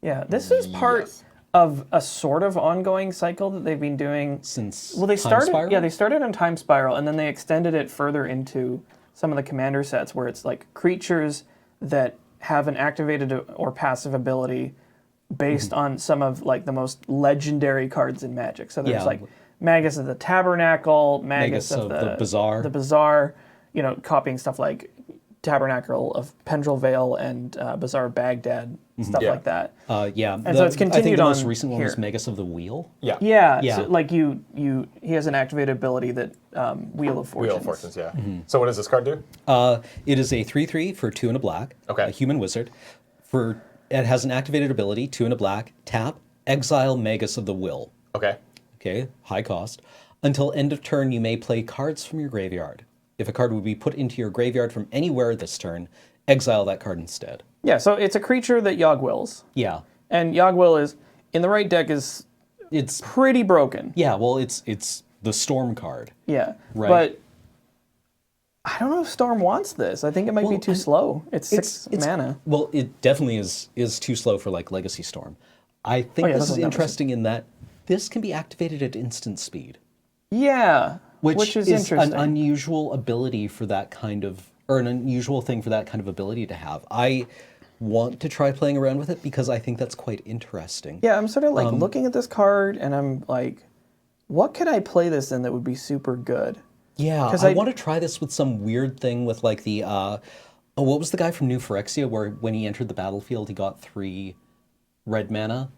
B: Yeah, this is part of a sort of ongoing cycle that they've been doing
C: Since
B: Well, they
C: Time
B: started.
C: Spiral?
B: Yeah, they started on Time Spiral, and then they extended it further into some of the commander sets, where it's like creatures that have an activated or passive ability based on some of like the most legendary cards in Magic. So there's like Magus of the Tabernacle, Magus of the
C: Bazaar.
B: the Bazaar. Copying stuff like Tabernacle of Pendrell Vale and Bazaar of Baghdad, stuff like that.
C: And
B: so it's continued
C: I think the most
B: on
C: recent one was
B: here.
C: Magus of the Wheel.
A: Yeah.
B: Yeah. So like he has an activated ability that Wheel of Fortunes.
A: Wheel of Fortunes, yeah. So what does this card do?
C: It is a 3/3 for 2 and a black.
A: Okay.
C: A human wizard. It has an activated ability, 2 and a black. Tap, exile Magus of the Will.
A: Okay.
C: Okay, high cost. Until end of turn, you may play cards from your graveyard. If a card would be put into your graveyard from anywhere this turn, exile that card instead.
B: Yeah, so it's a creature that Yogg wills.
C: Yeah.
B: And Yogg will is, in the right deck, is
C: It's
B: pretty broken.
C: yeah, well it's the Storm card.
B: Yeah.
C: Right.
B: But I don't know if Storm wants this. I think it might be too slow. It's 6 mana.
C: Well, it definitely is too slow for like Legacy Storm. I think
B: yeah,
C: this
B: that's
C: is
B: what that was.
C: interesting in that this can be activated at instant speed,
B: Yeah.
C: which
B: is
C: is
B: interesting.
C: an unusual ability for that kind of, or an unusual thing for that kind of ability to have. I want to try playing around with it because I think that's quite interesting.
B: Yeah, I'm sort of like looking at this card and I'm like, what could I play this in that would be super good?
C: Yeah,
B: 'Cause
C: I
B: I-
C: want to try this with some weird thing with like the, what was the guy from New Phyrexia where when he entered the battlefield he got 3 red mana?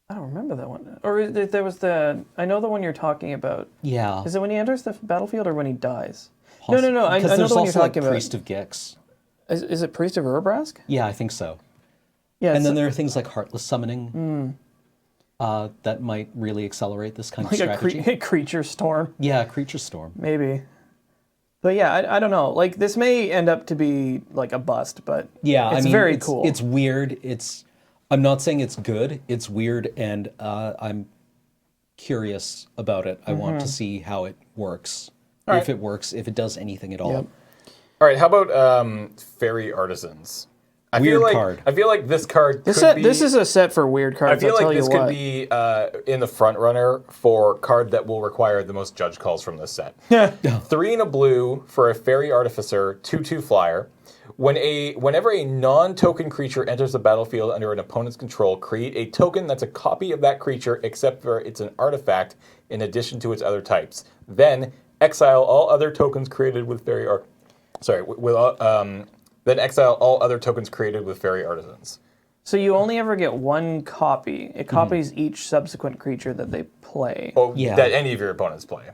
B: I don't remember that one. Or there was I know the one you're talking about.
C: Yeah.
B: Is it when he enters the battlefield or when he dies? No. I
C: Because
B: know the
C: there's
B: one you're
C: also like
B: talking about.
C: Priest of Gix.
B: Is it Priest of Urabrask?
C: Yeah, I think so.
B: Yeah.
C: And then there are things like Heartless Summoning that might really accelerate this kind of
B: like
C: strategy.
B: a creature storm,
C: Yeah, Creature Storm.
B: maybe. But yeah, I don't know. Like this may end up to be like a bust, but
C: Yeah,
B: it's
C: I mean,
B: very cool.
C: It's weird. I'm not saying it's good. It's weird, and I'm curious about it. I want to see how it works. If it works, if it does anything at all.
B: Yep.
A: All right, how about Fairy Artisans?
C: Weird card.
A: I feel like this card
B: This
A: could
B: set,
A: be...
B: this is a set for weird
A: I
B: cards.
A: feel
B: I'll tell
A: like this
B: you
A: could
B: what.
A: be in the front runner for card that will require the most judge calls from this set. 3 and a blue for a Fairy Artificer, 2/2 flyer. Whenever a non-token creature enters the battlefield under an opponent's control, create a token that's a copy of that creature except for it's an artifact in addition to its other types. Then exile all other tokens created with Fairy Art. Sorry, then exile all other tokens created with Fairy Artisans.
B: So you only ever get one copy. It copies each subsequent creature that they play.
A: Oh,
C: Yeah.
A: that any of your opponents play.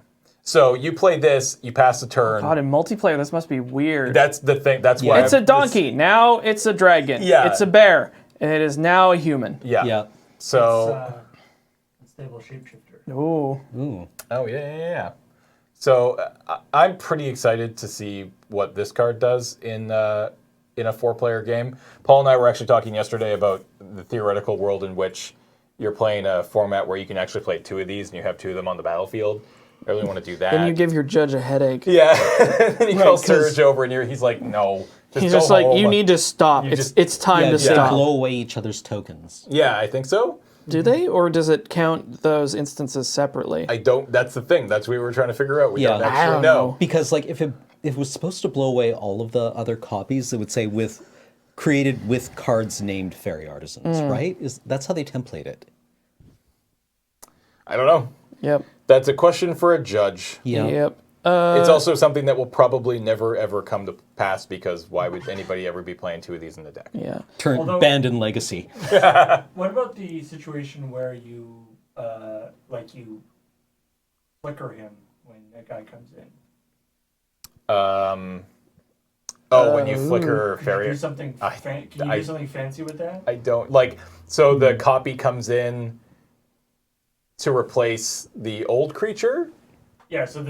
A: So you play this, you pass the turn.
B: God, in multiplayer, this must be weird.
A: That's the thing. That's why
B: It's a donkey. Now it's a dragon.
A: Yeah.
B: It's a bear. And it is now a human.
A: Yeah.
C: Yeah.
A: So.
D: Unstable shapeshifter.
B: Ooh.
C: Ooh.
A: Oh yeah. So I'm pretty excited to see what this card does in a 4-player game. Paul and I were actually talking yesterday about the theoretical world in which you're playing a format where you can actually play 2 of these and you have 2 of them on the battlefield. I really want to do that.
B: Then you give your judge a headache.
A: Yeah. And he calls
C: 'cause-
A: Surge over and he's like, no.
B: He's
A: go
B: just like,
A: home."
B: you need to stop. It's time
C: Yeah,
B: to
C: they
B: stop.
C: blow away each other's tokens.
A: Yeah, I think so.
B: Do they? Or does it count those instances separately?
A: I don't. That's the thing. That's what we were trying to figure out. We
C: Yeah.
A: don't
C: I
A: actually
B: don't
A: know.
B: know.
C: Because like if it was supposed to blow away all of the other copies, it would say created with cards named Fairy Artisans, right? That's how they template it.
A: I don't know.
B: Yep.
A: That's a question for a judge.
C: Yeah.
B: Yep.
A: It's also something that will probably never ever come to pass because why would anybody ever be playing 2 of these in the deck?
B: Yeah.
D: Although-
C: Banned in Legacy.
D: What about the situation where you you flicker him when that guy comes in?
A: When you flicker
D: Could you
A: fairy,
D: do something? Can you do something fancy with that?
A: I don't like. So the copy comes in to replace the old creature.
D: Yeah. So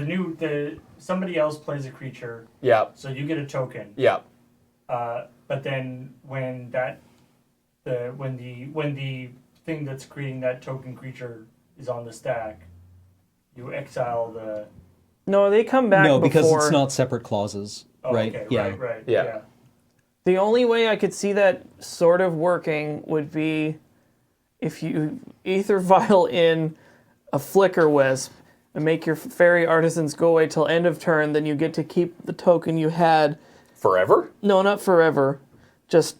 D: somebody else plays a creature,
A: Yeah,
D: so you get a token.
A: yeah.
D: But then when the thing that's creating that token creature is on the stack, you exile the.
B: No, they come back
C: No, because
B: before.
C: it's not separate clauses,
D: Oh,
C: right?
D: okay,
C: Yeah.
D: right.
A: Yeah.
D: Yeah.
B: The only way I could see that sort of working would be if you Aether Vial in a Flicker Wisp and make your Fairy Artisans go away till end of turn, then you get to keep the token you had.
A: Forever?
B: No, not forever. Just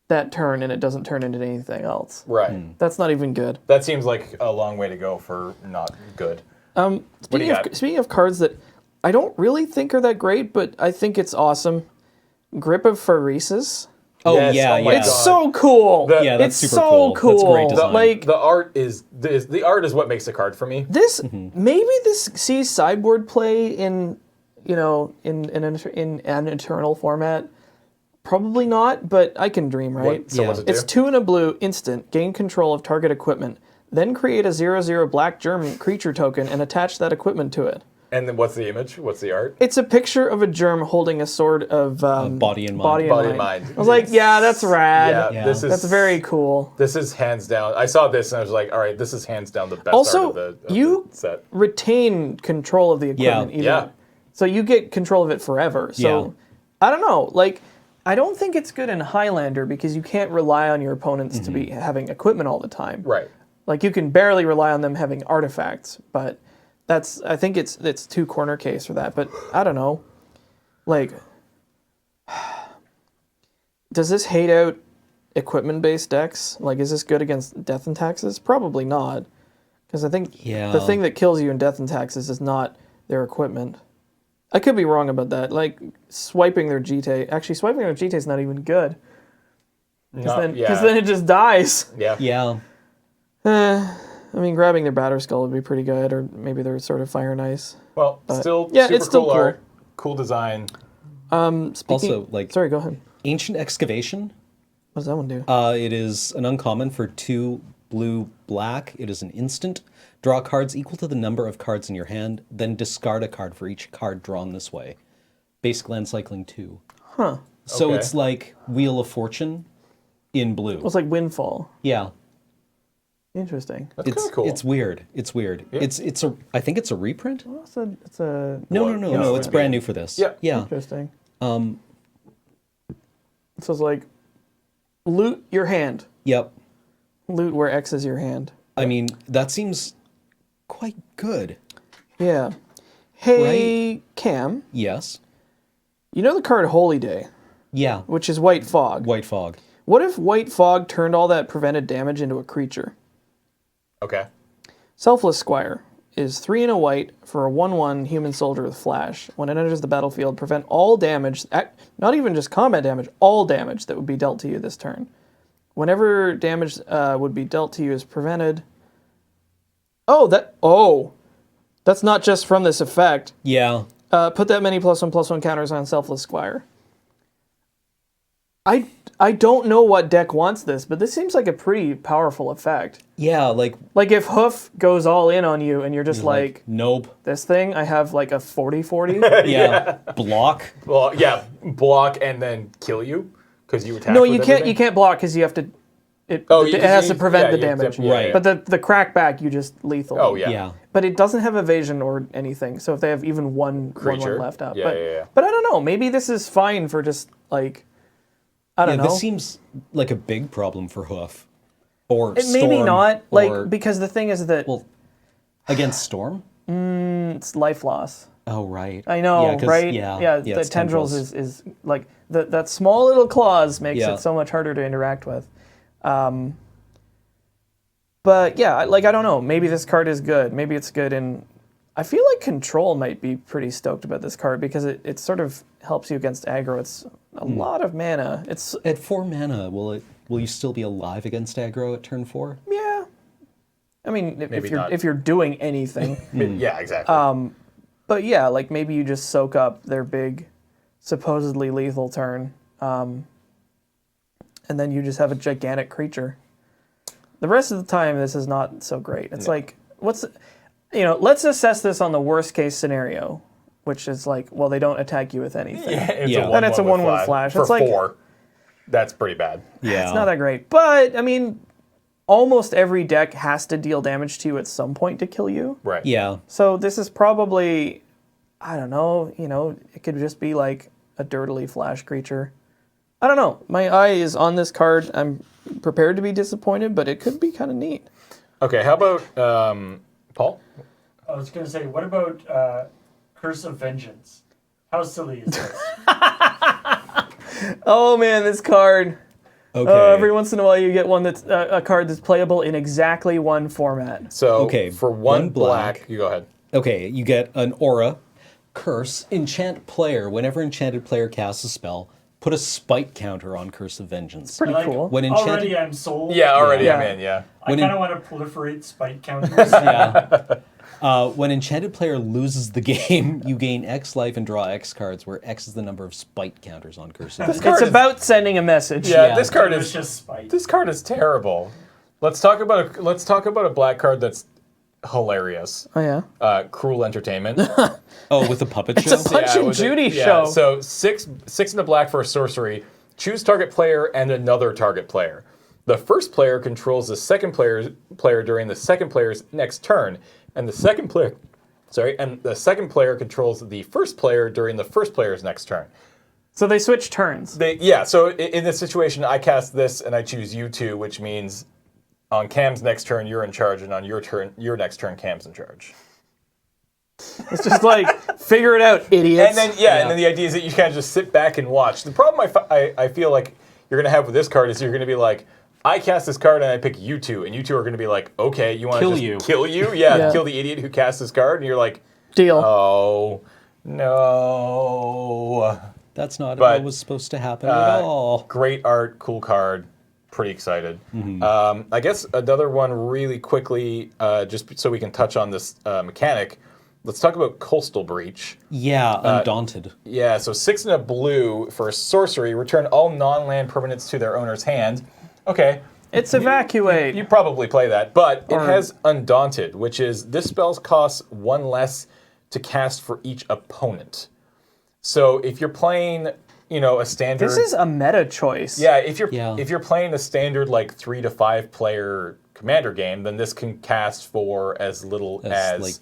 B: that turn, and it doesn't turn into anything else.
A: Right.
B: That's not even good.
A: That seems like a long way to go for not good. do you got?
B: Speaking of cards that I don't really think are that great, but I think it's awesome. Grip of Pharesis.
C: Oh
A: Yes,
C: yeah,
A: oh my
C: yeah.
B: It's
A: God.
B: so cool.
C: Yeah, that's
B: it's
C: super
B: so
C: cool. That's great
A: The,
C: design.
B: Like
A: the art is what makes the card for me.
B: this, maybe this sees sideboard play in an eternal format. Probably not, but I can dream, right?
A: So what's it do?
B: It's 2 and a blue, instant, gain control of target equipment. Then create a 0/0 black German creature token and attach that equipment to it.
A: And then what's the image? What's the art?
B: It's a picture of a germ holding a sword of
C: Body and Mind.
B: Body
A: Body
B: and
A: and
B: mind.
A: Mind.
B: I was like, yeah, that's rad.
A: Yeah,
C: Yeah.
A: this is
B: That's very cool.
A: This is hands down. I saw this and I was like, all right, this is hands down the best
B: Also,
A: art of the
B: you
A: set.
B: retain control of the equipment.
C: Yeah.
B: Even.
A: Yeah.
B: So you get control of it forever. So I don't know. Like, I don't think it's good in Highlander because you can't rely on your opponents to be having equipment all the time.
A: Right.
B: Like you can barely rely on them having artifacts, but I think it's too corner case for that. But I don't know. Like, does this hate out equipment-based decks? Like, is this good against Death and Taxes? Probably not, because I think the thing that kills you in Death and Taxes is not their equipment. I could be wrong about that. Like swiping their GT. Actually, swiping their GT is not even good. Because then it just dies.
A: Yeah.
C: Yeah.
B: I mean, grabbing their Batter Skull would be pretty good, or maybe they're sort of Fire and Ice.
A: Well, still
B: yeah,
A: super
B: it's still
A: cool
B: cool.
A: art, cool design.
B: Speaking,
C: Also, like-
B: sorry, go ahead.
C: Ancient Excavation.
B: What does that one do?
C: It is an uncommon for 2 blue black. It is an instant. Draw cards equal to the number of cards in your hand, then discard a card for each card drawn this way. Basic land cycling 2.
B: Huh.
C: So
A: Okay.
C: it's like Wheel of Fortune in blue.
B: Well, it's like Windfall.
C: Yeah.
B: Interesting.
A: That's kind of cool.
C: It's weird. It's weird.
A: Yeah.
C: It's a I think it's a reprint.
B: Well, it's a
C: No, it's brand new for this.
A: Yeah.
C: Yeah.
B: interesting. So it's like loot your hand.
C: Yep.
B: Loot where X is your hand.
C: I mean, that seems quite good.
B: Yeah. Hey, Cam,
C: Yes.
B: you know the card Holy Day,
C: Yeah.
B: which is White Fog.
C: White Fog.
B: What if White Fog turned all that prevented damage into a creature?
A: Okay.
B: Selfless Squire is 3 and a white for a 1/1 human soldier with flash. When it enters the battlefield, prevent all damage, not even just combat damage, all damage that would be dealt to you this turn. Whenever damage would be dealt to you is prevented. That's not just from this effect.
C: Yeah.
B: Put that many +1/+1 counters on Selfless Squire. I don't know what deck wants this, but this seems like a pretty powerful effect.
C: Yeah, like
B: Like if Hoof goes all in on you and you're just like
C: nope.
B: this thing, I have like a 40/40.
C: Yeah. Block.
A: Well, yeah, block and then kill you because you attack.
B: No,
A: with
B: you can't.
A: everything?
B: You can't block because you have to. It
A: you-
B: has to
A: you-
B: prevent
A: yeah,
B: the
A: you have to-
B: damage.
A: yeah,
C: Right.
A: yeah.
B: But the crackback, you just lethal.
A: Oh yeah.
C: Yeah.
B: But it doesn't have evasion or anything. So if they have even one
A: Creature.
B: left up,
A: Yeah,
B: but
A: yeah.
B: but I don't know. Maybe this is fine for just like I don't know.
C: This seems like a big problem for Hoof. Or
B: It maybe
C: Storm,
B: not
C: or-
B: like because the thing is that
C: well, against Storm?
B: it's life loss.
C: Oh right.
B: I know,
C: Yeah, 'cause-
B: right?
C: Yeah.
B: the
C: it's
B: tendrils is like that small little claws makes
C: Yeah.
B: it so much harder to interact with. But yeah, like I don't know. Maybe this card is good. Maybe it's good in. I feel like Control might be pretty stoked about this card because it sort of helps you against aggro. It's a lot of mana. It's
C: At 4 mana, will you still be alive against aggro at turn 4?
B: yeah. I mean,
A: Maybe not.
B: if you're doing anything.
A: Yeah, exactly.
B: But yeah, like maybe you just soak up their big, supposedly lethal turn, and then you just have a gigantic creature. The rest of the time, this is not so great. It's like, let's assess this on the worst case scenario, which is like, well, they don't attack you with anything.
C: Yeah.
B: Then it's a 1/1
A: with
B: flash.
A: For
B: It's like-
A: 4. That's pretty bad.
C: Yeah.
B: It's not that great. But, I mean, almost every deck has to deal damage to you at some point to kill you.
A: Right.
C: Yeah.
B: So this is probably, I don't know, it could just be like a dirtily flash creature. I don't know. My eye is on this card. I'm prepared to be disappointed, but it could be kind of neat.
A: Okay, how about Paul?
D: I was going to say, what about Curse of Vengeance? How silly is this?
B: Oh man, this card.
C: Okay.
B: Every once in a while you get one that's a card that's playable in exactly one format.
A: So
C: Okay,
A: for one
C: one
A: black,
C: black.
A: you go ahead.
C: Okay, you get an aura, curse, enchant player. Whenever enchanted player casts a spell, put a spite counter on Curse of Vengeance.
B: Pretty
D: Like,
B: cool.
C: When enchanted,
D: Already I'm sold.
A: Yeah, already
B: Yeah.
A: I'm in. Yeah.
D: I
C: when
D: kind
C: in-
D: of want to proliferate spite counters.
C: yeah. When enchanted player loses the game, you gain X life and draw X cards, where X is the number of spite counters on Curse of Vengeance.
A: card
B: It's
A: is-
B: about sending a message.
A: Yeah,
C: Yeah.
A: this card
D: It's
A: is
D: just spite.
A: this card is terrible. Let's talk about a black card that's hilarious.
B: Oh yeah.
A: Cruel Entertainment.
C: Oh, with the puppet show?
B: a Punch and Judy show.
A: So six in the black for a sorcery. Choose target player and another target player. The first player controls the second player during the second player's next turn, and the second player controls the first player during the first player's next turn.
B: So they switch turns.
A: So in this situation, I cast this and I choose you two, which means on Cam's next turn you're in charge, and on your next turn Cam's in charge.
B: It's just like, figure it out, idiots.
A: And then the idea is that you kind of just sit back and watch. The problem I feel like you're going to have with this card is you're going to be like, I cast this card and I pick you two, and you two are going to be like, okay, you want to just kill you? Yeah, kill the idiot who cast this card, and you're like,
B: deal.
A: Oh, no.
C: That's not what was supposed to happen at all.
A: Great art, cool card. Pretty excited. I guess another one really quickly, just so we can touch on this mechanic. Let's talk about Coastal Breach.
C: Yeah, Undaunted.
A: Yeah, so 6 and a blue for a sorcery. Return all non-land permanents to their owner's hand. Okay.
B: It's Evacuate.
A: You probably play that, but it has Undaunted, which is this spell costs 1 less to cast for each opponent. So if you're playing, a standard...
B: This is a meta choice.
A: Yeah, if you're playing a standard, 3 to 5 player commander game, then this can cast for as little as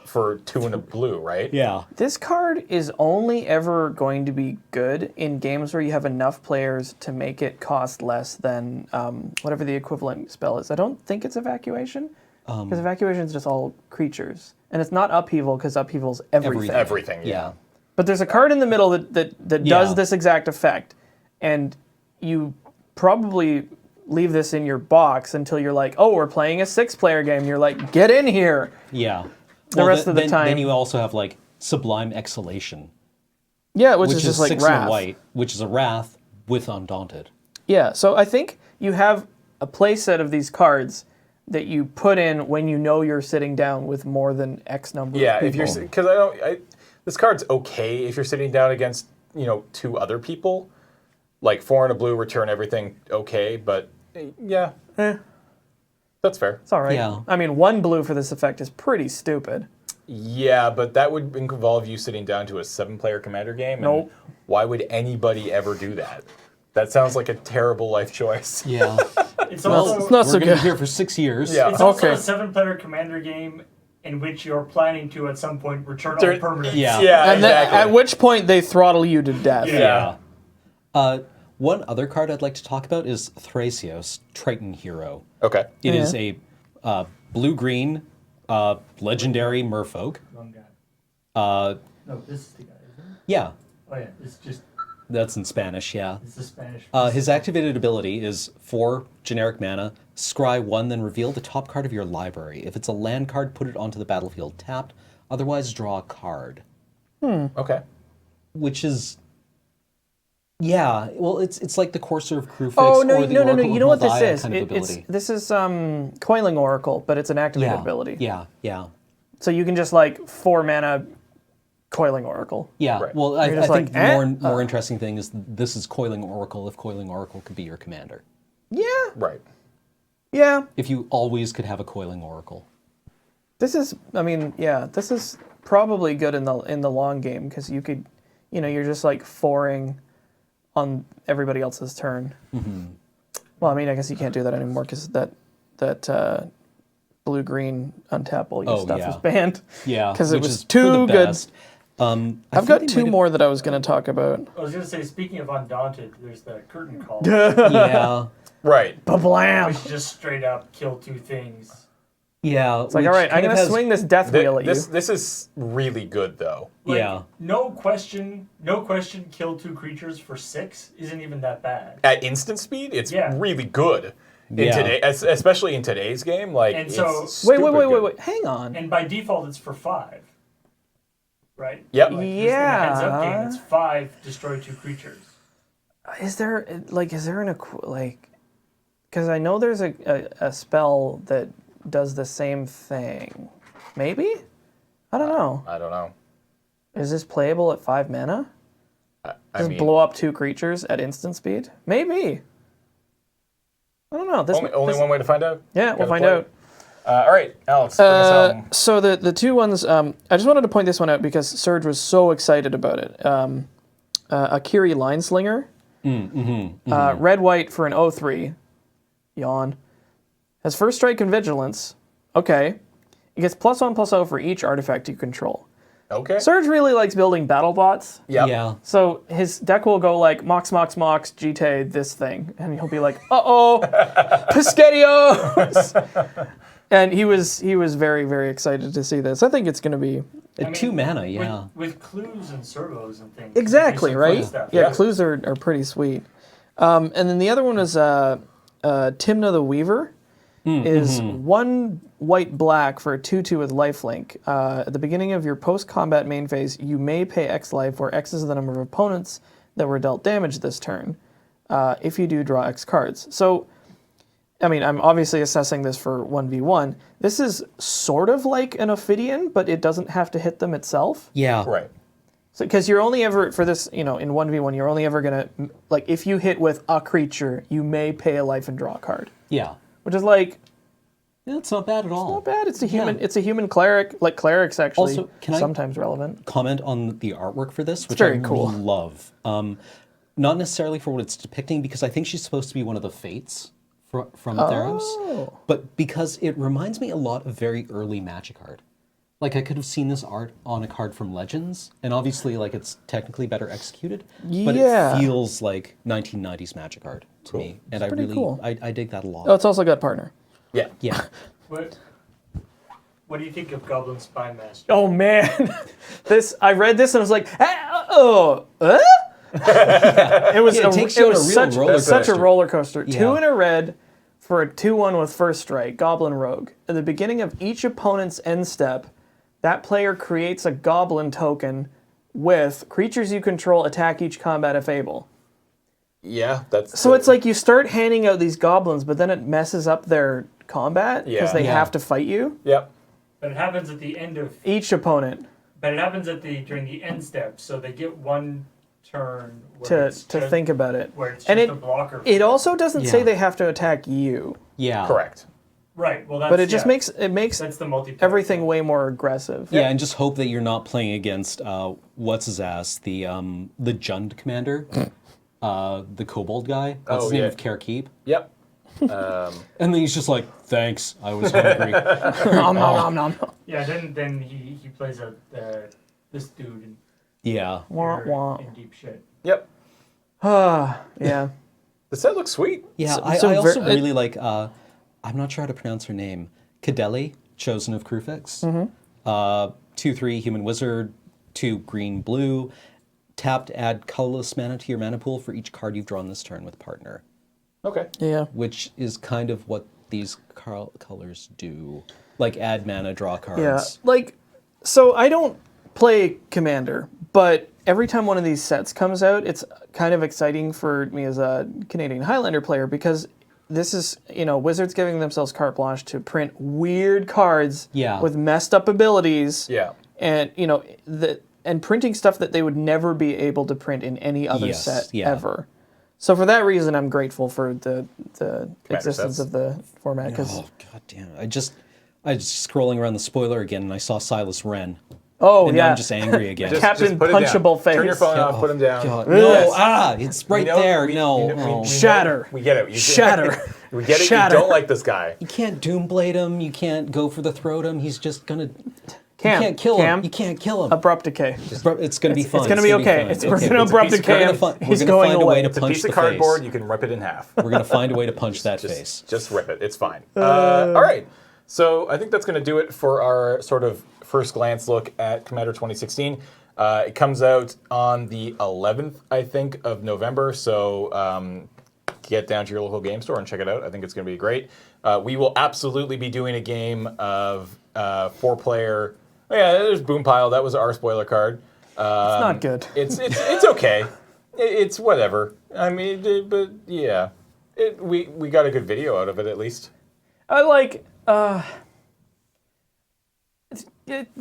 A: for 2 and a blue, right?
C: Yeah.
B: This card is only ever going to be good in games where you have enough players to make it cost less than whatever the equivalent spell is. I don't think it's Evacuation, because Evacuation is just all creatures. And it's not Upheaval, because Upheaval's everything.
A: Everything, yeah.
B: But there's a card in the middle that does this exact effect, and you probably leave this in your box until you're like, oh, we're playing a 6-player game. You're like, get in here.
C: Yeah.
B: The rest of the time.
C: Then you also have Sublime Exhalation.
B: Yeah, which is just
C: 6
B: Wrath.
C: and white, which is a Wrath with Undaunted.
B: Yeah, so I think you have a play set of these cards that you put in when you know you're sitting down with more than X number of people.
A: Yeah, because this card's okay if you're sitting down against 2 other people. 4 and a blue, return everything okay, but yeah. That's fair.
B: It's all right.
C: Yeah.
B: I mean, 1 blue for this effect is pretty stupid.
A: Yeah, but that would involve you sitting down to a 7-player commander game.
B: Nope.
A: And why would anybody ever do that? That sounds like a terrible life choice.
C: Yeah.
D: It's also
B: it's not so
C: We're going to
B: good.
C: be here for 6 years.
A: Yeah.
D: It's also
B: Okay.
D: a 7-player commander game in which you're planning to at some point return all permanents.
C: Yeah.
A: Yeah,
B: And then,
A: exactly.
B: at which point they throttle you to death.
A: Yeah.
C: One other card I'd like to talk about is Thrasios, Triton Hero.
A: Okay.
C: It is a blue-green legendary merfolk.
D: Wrong guy. No, this is the guy, isn't it?
C: Yeah,
D: Oh yeah, it's just
C: that's in Spanish, yeah.
D: it's the Spanish.
C: His activated ability is 4 generic mana, scry 1, then reveal the top card of your library. If it's a land card, put it onto the battlefield tapped. Otherwise, draw a card.
A: Okay.
C: Which is... Yeah, well, it's like the Courser of Crufix
B: Oh, no,
C: or the
B: no.
C: Oracle
B: You know
C: of
B: what this
C: Mavia
B: is?
C: kind of ability.
B: This is Coiling Oracle, but it's an activated
C: Yeah,
B: ability.
C: yeah.
B: So you can just 4 mana Coiling Oracle.
C: Yeah,
A: Right.
C: well, I
B: You're just
C: think
B: like,
C: the more interesting thing is this is Coiling Oracle if Coiling Oracle could be your commander.
B: Yeah.
A: Right.
B: Yeah.
C: If you always could have a Coiling Oracle.
B: This is, this is probably good in the long game because you could, you're just 4ing on everybody else's turn. Mm-hmm. Well, I mean, I guess you can't do that anymore because that blue-green untap all your stuff was banned.
C: Yeah,
B: because it
C: which
B: was
C: is for
B: too
C: the
B: good.
C: best.
B: I've got 2 more that I was going to talk about.
D: I was gonna say, speaking of Undaunted, there's the curtain call,
C: Yeah,
A: Right.
B: Ba-blam!
D: which just straight up kill 2 things.
C: yeah.
B: It's like, all right, I'm going to swing this death wheel at you.
A: This is really good, though.
C: Yeah.
D: No question, kill 2 creatures for 6 isn't even that bad.
A: At instant speed, it's
D: Yeah.
A: really good.
C: Yeah.
A: Especially in today's game,
D: And so-
A: it's
B: Wait,
A: stupid good.
B: wait. Hang on.
D: And by default, it's for 5. Right?
A: Yep.
D: Like, just in the heads-up game,
B: Yeah.
D: it's 5, destroy 2 creatures.
B: Is there an because I know there's a spell that does the same thing. Maybe? I don't know.
A: I don't know.
B: Is this playable at 5 mana?
A: I
B: Just
A: mean,
B: blow up 2 creatures at instant speed? Maybe. I don't know. This
A: only one way to find out.
B: Yeah, we'll
A: Gotta
B: find
A: play
B: out.
A: All right, Alex, bring us home.
B: So the two ones, I just wanted to point this one out because Serge was so excited about it. Akiri Lineslinger, red white for an 0/3, yawn, has first strike and vigilance. Okay, it gets +1/+0 for each artifact you control.
A: Okay.
B: Serge really likes building battle bots.
A: Yep.
C: Yeah.
B: So his deck will go like Mox, GT, this thing. And he'll be like, uh-oh, Pisquetios! And he was very, very excited to see this. I think it's going to be...
C: At 2 mana, yeah.
D: With clues and servos and things.
B: Exactly,
D: you can do some
B: right?
D: fun stuff.
B: Yeah, clues are pretty sweet. And then the other one is Timna the Weaver. Is 1 white-black for a 2/2 with lifelink. At the beginning of your post-combat main phase, you may pay X life, where X is the number of opponents that were dealt damage this turn. If you do, draw X cards. So, I mean, I'm obviously assessing this for 1v1. This is sort of like an Ophidian, but it doesn't have to hit them itself.
C: Yeah.
A: Right.
B: So, because you're only ever, for this, in 1v1, you're only ever going to, like, if you hit with a creature, you may pay a life and draw a card.
C: Yeah.
B: Which is like...
C: Yeah, it's not bad at all.
B: Not bad. It's a human. It's a human cleric. Like clerics, actually,
C: Also, can I
B: sometimes relevant.
C: Comment on the artwork for this, which
B: very
C: I
B: cool.
C: really love. Not necessarily for what it's depicting, because I think she's supposed to be one of the fates from Theros, but because it reminds me a lot of very early Magic art. Like I could have seen this art on a card from Legends, and obviously, like it's technically better executed, but
B: Yeah.
C: it feels like 1990s Magic art to me, and I
B: pretty
C: really
B: cool.
C: I dig that a lot.
B: Oh, it's also got partner.
A: Yeah.
C: Yeah.
D: What do you think of Goblin Spy Master?
B: Oh man, I read this and I was like, It was
C: Yeah, it takes you on a real roller
B: such a
C: coaster.
B: roller coaster.
C: Yeah.
B: 2 in a red for a 2/1 with first strike. Goblin Rogue. At the beginning of each opponent's end step, that player creates a Goblin token with creatures you control attack each combat if able.
A: Yeah, that's...
B: So it's like you start handing out these goblins, but then it messes up their combat because
A: Yeah.
B: they
C: Yeah.
B: have to fight you.
A: Yep.
D: But it happens at the end of.
B: Each opponent
D: But it happens during the end step, so they get one turn where
B: to
D: it's just,
B: think about it.
D: where it's
B: And
D: just
B: it-
D: a blocker. for
B: It
D: them.
B: also doesn't say
C: Yeah.
B: they have to attack you,
C: Yeah.
A: Correct.
D: Right. Well, that's
B: but it just
D: yeah,
B: makes
D: that's the multiplayer.
B: everything way more aggressive.
C: Yeah, and just hope that you're not playing against what's his ass, the Jund commander, the kobold guy. What's
A: Oh,
C: his name
A: yeah.
C: of Carekeep?
A: Yep.
C: And then he's just like, "Thanks, I was hungry."
B: Nom, nom, nom, nom.
D: Yeah. Then he plays this dude and
C: Yeah,
B: Wah,
D: you're
B: wah.
D: in deep shit.
A: Yep.
B: Yeah.
A: The set looks sweet.
C: yeah.
B: So-
C: I
B: so
C: also
B: ver-
C: really like. I'm not sure how to pronounce her name. Kadeli, chosen of Krufix. 2/3 human wizard, 2 green blue. Tapped, add colorless mana to your mana pool for each card you've drawn this turn with partner,
A: Okay.
B: Yeah.
C: which is kind of what these colors do. Like add mana, draw cards.
B: Yeah. Like, so I don't play Commander, but every time one of these sets comes out, it's kind of exciting for me as a Canadian Highlander player because this is, Wizards giving themselves carte blanche to print weird cards
C: Yeah.
B: with messed up abilities.
A: Yeah.
B: And, and printing stuff that they would never be able to print in any other
C: Yes,
B: set
C: yeah.
B: ever. So for that reason, I'm grateful for the existence
A: sets.
B: of the format because
C: Oh god damn it! I just scrolling around the spoiler again, and I saw Silas Wren, and now
B: yeah,
C: I'm just angry again.
B: Captain
A: put it down.
B: Punchable Face.
A: Turn your phone off. Put him down.
C: God,
B: Yes.
C: no, it's right
A: We know-
C: there.
A: we-
C: no,
A: we know-
C: no.
A: we know-
B: Shatter.
A: We get it. You
B: Shatter.
A: We get it.
B: Shatter.
A: You don't like this guy.
C: You can't Doomblade him. You can't go for the throat him. He's just gonna.
B: Cam,
C: you can't kill
B: Cam,
C: him. You can't kill him.
B: Abrupt decay.
C: It's gonna be fun.
B: It's gonna be okay.
C: fun.
B: We're gonna abrupt
A: piece of
B: decay.
A: cardboard.
B: He's
C: We're gonna
B: going
C: find a
B: away.
C: way to
A: It's a
C: punch
A: piece
C: the
A: of cardboard.
C: face.
A: You can rip it in half.
C: We're gonna find a way to punch that face.
A: Just rip it. It's fine. All right. So I think that's going to do it for our sort of first glance look at Commander 2016. It comes out on the 11th, I think, of November. So get down to your local game store and check it out. I think it's going to be great. We will absolutely be doing a game of 4-player. Oh, yeah, there's Boompile. That was our spoiler card.
B: It's not good.
A: It's okay. It's whatever. I mean, but yeah, we got a good video out of it at least.
B: I like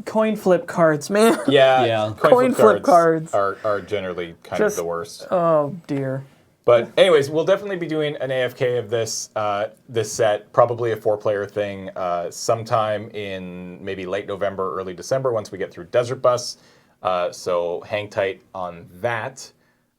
B: coin flip cards, man.
A: Yeah,
C: Yeah.
B: Coin flip cards.
A: are generally kind
B: Just-
A: of the worst.
B: Oh dear.
A: But anyways, we'll definitely be doing an AFK of this this set, probably a 4-player thing, sometime in maybe late November, early December, once we get through Desert Bus. So hang tight on that.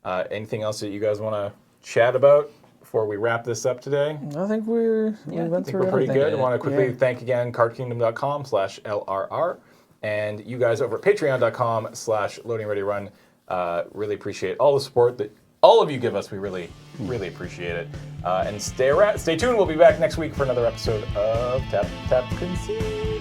A: Anything else that you guys want to chat about before we wrap this up today?
B: I think we went
A: I think
B: through
A: we're pretty
B: everything.
A: good. I want to quickly
B: Yeah.
A: thank again cardkingdom.com/LRR and you guys over at patreon.com/loadingreadyrun. Really appreciate all the support that all of you give us. We really, really appreciate it. And stay tuned. We'll be back next week for another episode of Tap Tap Concede.